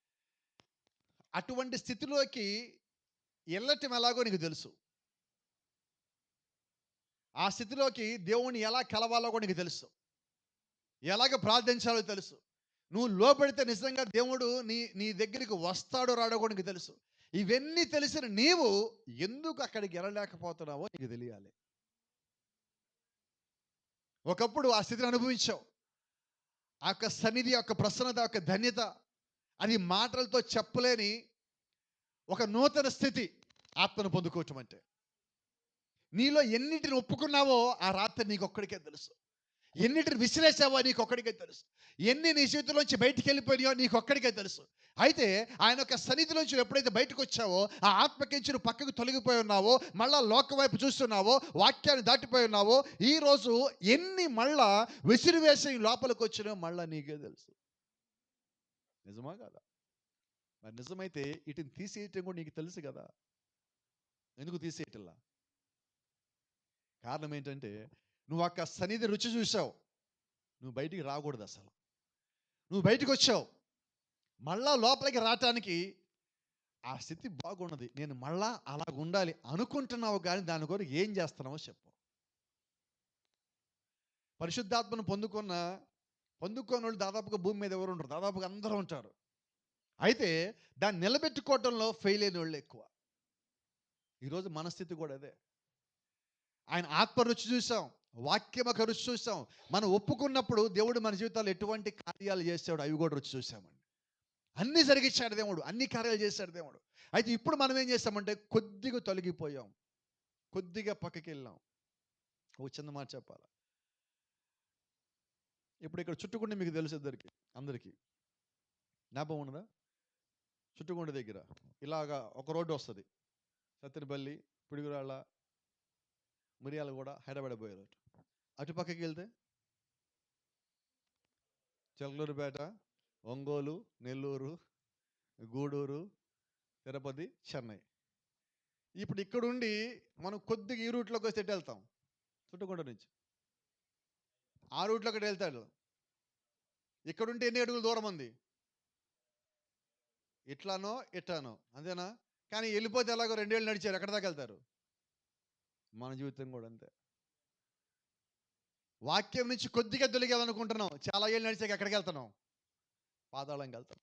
అటువంటి స్థితిలోకి వెళ్ళటం ఎలాగో నీకు తెలుసు, ఆ స్థితిలోకి దేవుణ్ణి ఎలా కలవాలో కూడా నీకు తెలుసు, ఎలాగ ప్రార్థించాలో తెలుసు. నువ్వు లోపడితే నిజంగా దేవుడు నీ దగ్గరికి వస్తాడో రాడో కూడా నీకు తెలుసు. ఇవన్నీ తెలిసిన నీవు ఎందుకు అక్కడికి వెళ్ళలేకపోతున్నావో నీకు తెలియాలి. ఒకప్పుడు ఆ స్థితిని అనుభవించావు, ఆ యొక్క సన్నిధి, యొక్క ప్రసన్నత, యొక్క ధన్యత, అది మాటలతో చెప్పలేని ఒక నూతన స్థితి ఆత్మను పొందుకోవటం అంటే. నీలో ఎన్నిటిని ఒప్పుకున్నావో ఆ రాత్రి నీకు ఒక్కడికే తెలుసు, ఎన్నిటిని విసిరేసావో నీకు ఒక్కడికే తెలుసు, ఎన్ని నీ జీవితంలోంచి బయటికి వెళ్ళిపోయినాయో నీకు ఒక్కడికే తెలుసు. అయితే ఆయన యొక్క సన్నిధిలోంచి ఎప్పుడైతే బయటకు వచ్చావో, ఆ ఆత్మకించి నువ్వు పక్కకు తొలగిపోయి ఉన్నావో, మళ్ళా లోకం వైపు చూస్తున్నావో, వాక్యాన్ని దాటిపోయి ఉన్నావో, ఈరోజు ఎన్ని మళ్ళా విసిరివేసి లోపలికి వచ్చినాయో మళ్ళా నీకే తెలుసు. నిజమా కదా? మరి నిజమైతే వీటిని తీసేయటం కూడా నీకు తెలుసు కదా. ఎందుకు తీసేయటంలా? కారణం ఏంటంటే, నువ్వు అక్క సన్నిధి రుచి చూసావు, నువ్వు బయటికి రాకూడదు. అసలు నువ్వు బయటికి వచ్చావు, మళ్ళా లోపలికి రావటానికి ఆ స్థితి బాగున్నది, నేను మళ్ళా అలాగ ఉండాలి అనుకుంటున్నావు, కానీ దాని కొరకు ఏం చేస్తున్నావో చెప్పు. పరిశుద్ధాత్మను పొందుకున్న వాళ్ళు దాదాపుగా భూమి మీద ఎవరు ఉంటారు? దాదాపుగా అందరూ ఉంటారు. అయితే దాన్ని నిలబెట్టుకోవటంలో ఫెయిల్ అయిన వాళ్ళు ఎక్కువ. ఈరోజు మన స్థితి కూడా అదే. ఆయన ఆత్మ రుచి చూసాం, వాక్యం ఒక రుచి చూసాం. మనం ఒప్పుకున్నప్పుడు దేవుడు మన జీవితాలు ఎటువంటి కార్యాలు చేస్తాడు అవి కూడా రుచి చూసామండి. అన్నీ జరిగించాడు దేవుడు, అన్ని కార్యాలు చేశాడు దేవుడు. అయితే ఇప్పుడు మనం ఏం చేస్తామంటే కొద్దిగా తొలగిపోయాం, కొద్దిగా పక్కకి వెళ్ళాం. ఒక చిన్న మాట చెప్పాలి. ఇప్పుడు ఇక్కడ చుట్టుకుండ మీకు తెలుసు, అందరికీ జ్ఞాపకం ఉన్నదా? చుట్టుకుండ దగ్గర ఇలాగా ఒక రోడ్డు వస్తుంది, సత్తెనపల్లి, పిడుగురాళ్ళ, మిర్యాలగూడ, హైదరాబాద్ పోయే రోడ్డు. అటు పక్కకి వెళ్తే చిలకలూరుపేట, ఒంగోలు, నెల్లూరు, గూడూరు, తిరుపతి, చెన్నై. ఇప్పుడు ఇక్కడుండి మనం కొద్దిగా ఈ రూట్లోకి వస్తే ఎటు వెళ్తాం? చుట్టుకుంట నుంచి ఆ రూట్లోకి వెళ్తాడు. ఇక్కడుంటే ఎన్ని అడుగులు దూరం ఉంది? ఇట్లానో ఇట్లానో, అంతేనా? కానీ వెళ్ళిపోతే ఎలాగో 2 ఏళ్ళు నడిచారు, ఎక్కడ దాకా వెళ్తారు? మన జీవితం కూడా అంతే. వాక్యం నుంచి కొద్దిగా తొలిగేదనుకుంటున్నాం, చాలా ఏళ్ళు నడిచాక ఎక్కడికి వెళ్తున్నాం? పాతాళంకి వెళ్తాం.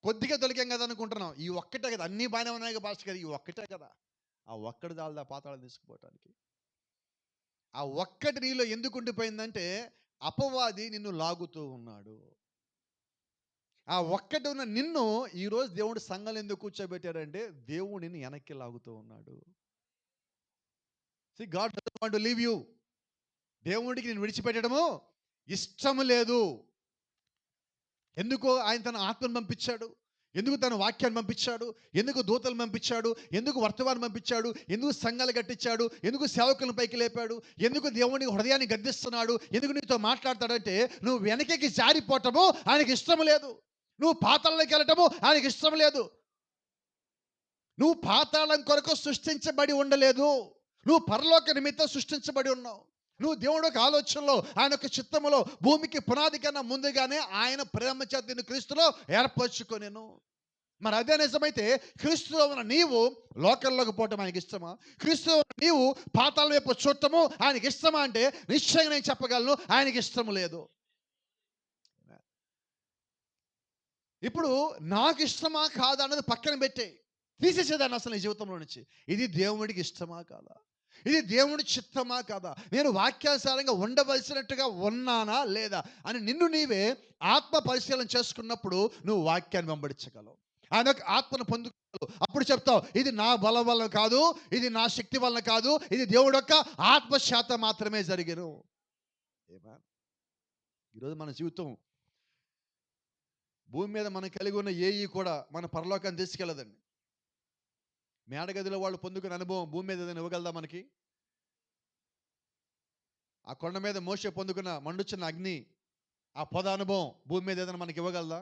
కొద్దిగా దొరికాం కదా అనుకుంటున్నాం. ఈ ఒక్కటే కదా, అన్నీ బాగానే ఉన్నాయి కదా పాస్టర్ గారు, ఈ ఒక్కటే కదా. ఆ ఒక్కటి చాలదా పాతాళం తీసుకుపోవటానికి? ఆ ఒక్కటి నీలో ఎందుకు ఉండిపోయిందంటే అపవాది నిన్ను లాగుతూ ఉన్నాడు. ఆ ఒక్కటి ఉన్న నిన్ను ఈరోజు దేవుడు సంఘంలో ఎందుకు కూర్చోబెట్టాడంటే దేవుడు నిన్ను వెనక్కి లాగుతూ ఉన్నాడు. See, God doesn't want to leave you. దేవుడికి నేను విడిచిపెట్టడము ఇష్టము లేదు. ఎందుకో ఆయన తన ఆత్మను పంపించాడు, ఎందుకు తన వాక్యాన్ని పంపించాడు, ఎందుకు దూతలు పంపించాడు, ఎందుకు వర్తమానం పంపించాడు, ఎందుకు సంఘాలు కట్టించాడు, ఎందుకు సేవకులను పైకి లేపాడు, ఎందుకు దేవుని హృదయాన్ని గద్దిస్తున్నాడు, ఎందుకు నీతో మాట్లాడతాడంటే నువ్వు వెనకకి జారిపోవటము ఆయనకి ఇష్టం లేదు. నువ్వు పాతాళంలోకి వెళ్ళటము ఆయనకి ఇష్టం లేదు. నువ్వు పాతాళం కొరకు సృష్టించబడి ఉండలేదు. నువ్వు పరలోక నిమిత్తం సృష్టించబడి ఉన్నావు. నువ్వు దేవుడి యొక్క ఆలోచనలో, ఆయన యొక్క చిత్తములో, భూమికి పునాది కన్నా ముందుగానే ఆయన ప్రేమ చేత నిన్ను క్రీస్తులో ఏర్పరచుకొనెను. మరి అదే నిజమైతే క్రీస్తులో ఉన్న నీవు లోకంలోకి పోవటం ఆయనకి ఇష్టమా? క్రీస్తులో ఉన్న నీవు పాతాళం వైపు చూడటము ఆయనకి ఇష్టమా అంటే నిశ్చయంగా నేను చెప్పగలను, ఆయనకి ఇష్టము లేదు. ఇప్పుడు నాకు ఇష్టమా కాదా అన్నది పక్కన పెట్టే, తీసేసేదాన్ని అసలు నీ జీవితంలో నుంచి. ఇది దేవుడికి ఇష్టమా కాదా, ఇది దేవుడి చిత్తమా కాదా, నేను వాక్యానుసారంగా ఉండవలసినట్టుగా ఉన్నానా లేదా అని నిన్ను నీవే ఆత్మ పరిశీలన చేసుకున్నప్పుడు నువ్వు వాక్యాన్ని వెంబడించగలవు, ఆయన యొక్క ఆత్మను పొందుకోగలవు. అప్పుడు చెప్తావు, ఇది నా బలం వల్ల కాదు, ఇది నా శక్తి వల్ల కాదు, ఇది దేవుడి యొక్క ఆత్మశాత మాత్రమే జరిగెను. ఈరోజు మన జీవితం భూమి మీద మనం కలిగి ఉన్న ఏయి కూడా మన పరలోకాన్ని తీసుకెళ్ళదండి. మేడగదిలో వాళ్ళు పొందుకున్న అనుభవం భూమి మీద ఏదైనా ఇవ్వగలదా మనకి? ఆ కొండ మీద మోషే పొందుకున్న మండుచున్న అగ్ని, ఆ పొద అనుభవం భూమి మీద ఏదైనా మనకి ఇవ్వగలదా?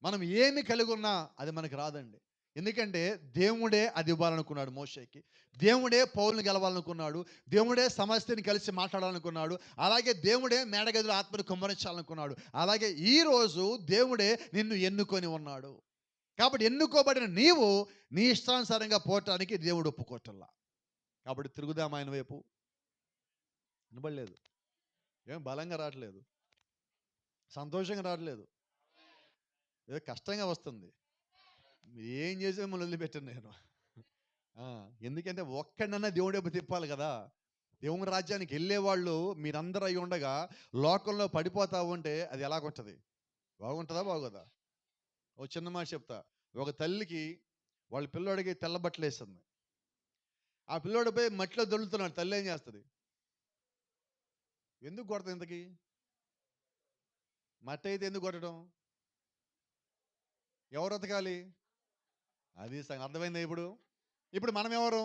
మనం ఏమి కలిగి ఉన్నా అది మనకి రాదండి. ఎందుకంటే దేవుడే అది ఇవ్వాలనుకున్నాడు మోషేకి, దేవుడే పౌలుని గెలవాలనుకున్నాడు, దేవుడే సమస్యని కలిసి మాట్లాడాలనుకున్నాడు, అలాగే దేవుడే మేడగదిలో ఆత్మని కుమ్మరించాలనుకున్నాడు. అలాగే ఈరోజు దేవుడే నిన్ను ఎన్నుకొని ఉన్నాడు. కాబట్టి ఎన్నుకోబడిన నీవు నీ ఇష్టానుసారంగా పోవటానికి దేవుడు ఒప్పుకోవటంలా. కాబట్టి తిరుగుదాం ఆయన వైపు. వినబడలేదు, ఏం బలంగా రావట్లేదు, సంతోషంగా రావట్లేదు, ఏదో కష్టంగా వస్తుంది. ఏం చేసే మిమ్మల్ని వదిలిపెట్టాను నేను. ఎందుకంటే ఒక్కడన్నా దేవుడి వైపు తిప్పాలి కదా. దేవుని రాజ్యానికి వెళ్ళేవాళ్ళు మీరందరూ అయి ఉండగా లోకంలో పడిపోతా ఉంటే అది ఎలాగుంటుంది? బాగుంటుందా బాగోదా? ఓ చిన్న మాట చెప్తా. ఒక తల్లికి వాళ్ళ పిల్లోడికి తెల్ల బట్టలు వేస్తుంది. ఆ పిల్లోడు పోయి మట్టిలో దొల్లుతున్నాడు. తల్లి ఏం చేస్తుంది? ఎందుకు కొడతాం ఇంతకి? మట్టి అయితే ఎందుకు కొట్టడం? ఎవరు ఉతకాలి? అది అర్థమైందా? ఇప్పుడు ఇప్పుడు మనం ఎవరు?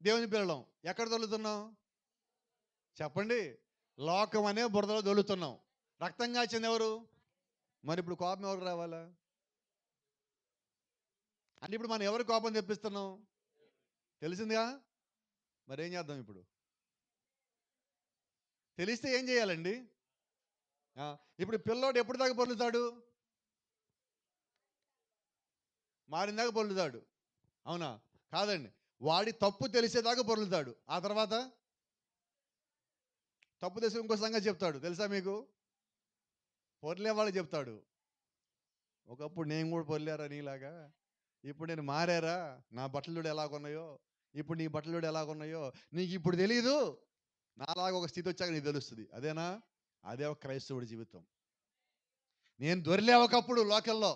దేవుని పిల్లలం. ఎక్కడ దొల్లుతున్నాం చెప్పండి? లోకం అనే బురదలో దొల్లుతున్నాం. రక్తం కాచింది ఎవరు? మరి ఇప్పుడు కోపం ఎవరు రావాలా? అంటే ఇప్పుడు మనం ఎవరు కోపం తెప్పిస్తున్నాం? తెలిసిందిగా. మరి ఏం చేద్దాం ఇప్పుడు? తెలిస్తే ఏం చేయాలండి? ఇప్పుడు పిల్లోడు ఎప్పుడు దాకా పొర్లుతాడు? మారిందాకా పొర్లుతాడు, అవునా కాదండి? వాడి తప్పు తెలిసేదాకా పొర్లుతాడు. ఆ తర్వాత తప్పు తెలిసి ఇంకో సంగతి చెప్తాడు. తెలుసా మీకు? పొర్లే వాళ్ళు చెప్తాడు, ఒకప్పుడు నేను కూడా పొర్లారా నీలాగా, ఇప్పుడు నేను మారారా, నా బట్టలుడు ఎలాగున్నాయో, ఇప్పుడు నీ బట్టలుడు ఎలాగున్నాయో నీకు ఇప్పుడు తెలీదు, నాలాగా ఒక స్థితి వచ్చాక నీకు తెలుస్తుంది. అదేనా? అదే ఒక క్రైస్తవుడి జీవితం. నేను దొరిలే ఒకప్పుడు లోకల్లో,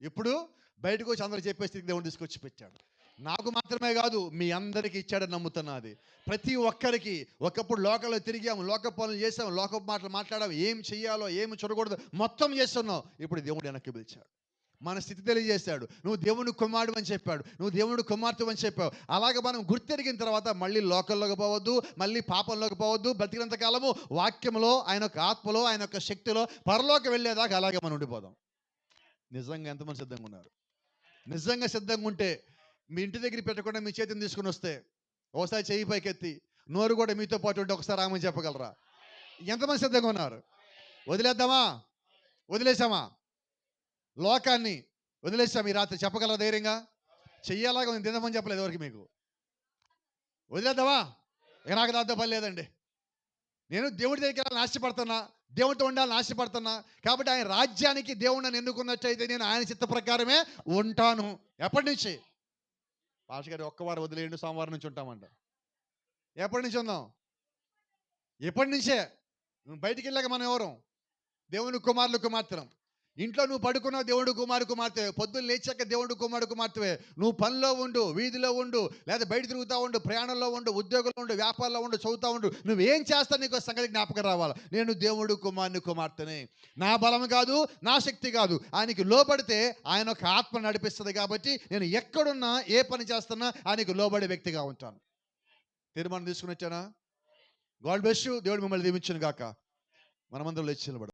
ఇప్పుడు బయటకు వచ్చి అందరూ చెప్పే స్థితికి దేవుడు తీసుకొచ్చి పెట్టాడు. నాకు మాత్రమే కాదు, మీ అందరికీ ఇచ్చాడని నమ్ముతున్నది. ప్రతి ఒక్కరికి. ఒకప్పుడు లోకల్లో తిరిగాము, లోక పనులు చేసాము, లోక మాటలు మాట్లాడాము, ఏం చెయ్యాలో ఏమి చూడకూడదు మొత్తం చేస్తున్నావు. ఇప్పుడు దేవుడు వెనక్కి పిలిచాడు, మన స్థితి తెలియజేశాడు. నువ్వు దేవుని కుమారుడు అని చెప్పాడు, నువ్వు దేవుని కుమార్తె అని చెప్పావు. అలాగే మనం గుర్తెరిగిన తర్వాత మళ్ళీ లోకల్లోకి పోవద్దు, మళ్ళీ పాపంలోకి పోవద్దు. బతికినంత కాలము వాక్యంలో, ఆయన యొక్క ఆత్మలో, ఆయన యొక్క శక్తిలో పరలోకి వెళ్ళేదాకా అలాగే మనం ఉండిపోదాం. నిజంగా ఎంతమంది సిద్ధంగా ఉన్నారు? నిజంగా సిద్ధంగా ఉంటే మీ ఇంటి దగ్గర పెట్టకుండా మీ చేతిని తీసుకుని వస్తే ఒకసారి చెయ్యి పైకెత్తి, నోరు కూడా మీతో పాటు ఉంటే ఒకసారి ఆమె చెప్పగలరా? ఎంతమంది సిద్ధంగా ఉన్నారు? వదిలేద్దామా? వదిలేసామా? లోకాన్ని వదిలేసాం ఈ రాత్రి చెప్పగలరా ధైర్యంగా? చెయ్యాలాగా నేను తినమని చెప్పలేదు ఎవరికి మీకు. వదిలేద్దామా? ఇక నాకు దాంతో పని లేదండి, నేను దేవుడి దగ్గరికి వెళ్ళాలని ఆశపడుతున్నా, దేవుడితో ఉండాలని ఆశపడుతున్నా. కాబట్టి ఆయన రాజ్యానికి దేవుడు నన్ను ఎన్నుకున్నట్టయితే నేను ఆయన చిత్త ప్రకారమే ఉంటాను. ఎప్పటి నుంచి? పాస్టర్ గారు ఒక్క వారం వదిలేయండి, సోమవారం నుంచి ఉంటామంట. ఎప్పటి నుంచి ఉందాం? ఎప్పటి నుంచే. బయటికి వెళ్ళాక మనం ఎవరు? దేవుని కుమారులు కుమార్తెలం. ఇంట్లో నువ్వు పడుకున్నావు, దేవుడు కుమారు కుమార్తె. పొద్దున్న లేచాక దేవుడు కుమారు కుమార్తెవే. నువ్వు పనిలో ఉండు, వీధిలో ఉండు, లేదా బయట తిరుగుతూ ఉండు, ప్రయాణంలో ఉండు, ఉద్యోగంలో ఉండు, వ్యాపారంలో ఉండు, చదువుతూ ఉండు. నువ్వేం చేస్తావు నీకు సంగతి జ్ఞాపకం రావాలి. నేను దేవుడు కుమారుని కుమార్తెని. నా బలం కాదు, నా శక్తి కాదు. ఆయనకి లోబడితే ఆయన ఒక ఆత్మ నడిపిస్తుంది. కాబట్టి నేను ఎక్కడున్నా, ఏ పని చేస్తున్నా ఆయనకు లోబడే వ్యక్తిగా ఉంటాను. తీర్మానం తీసుకుని వచ్చానా? God bless you. దేవుడు మిమ్మల్ని దీవించును గాక. మనమందరం లేచి నిలబడదాం.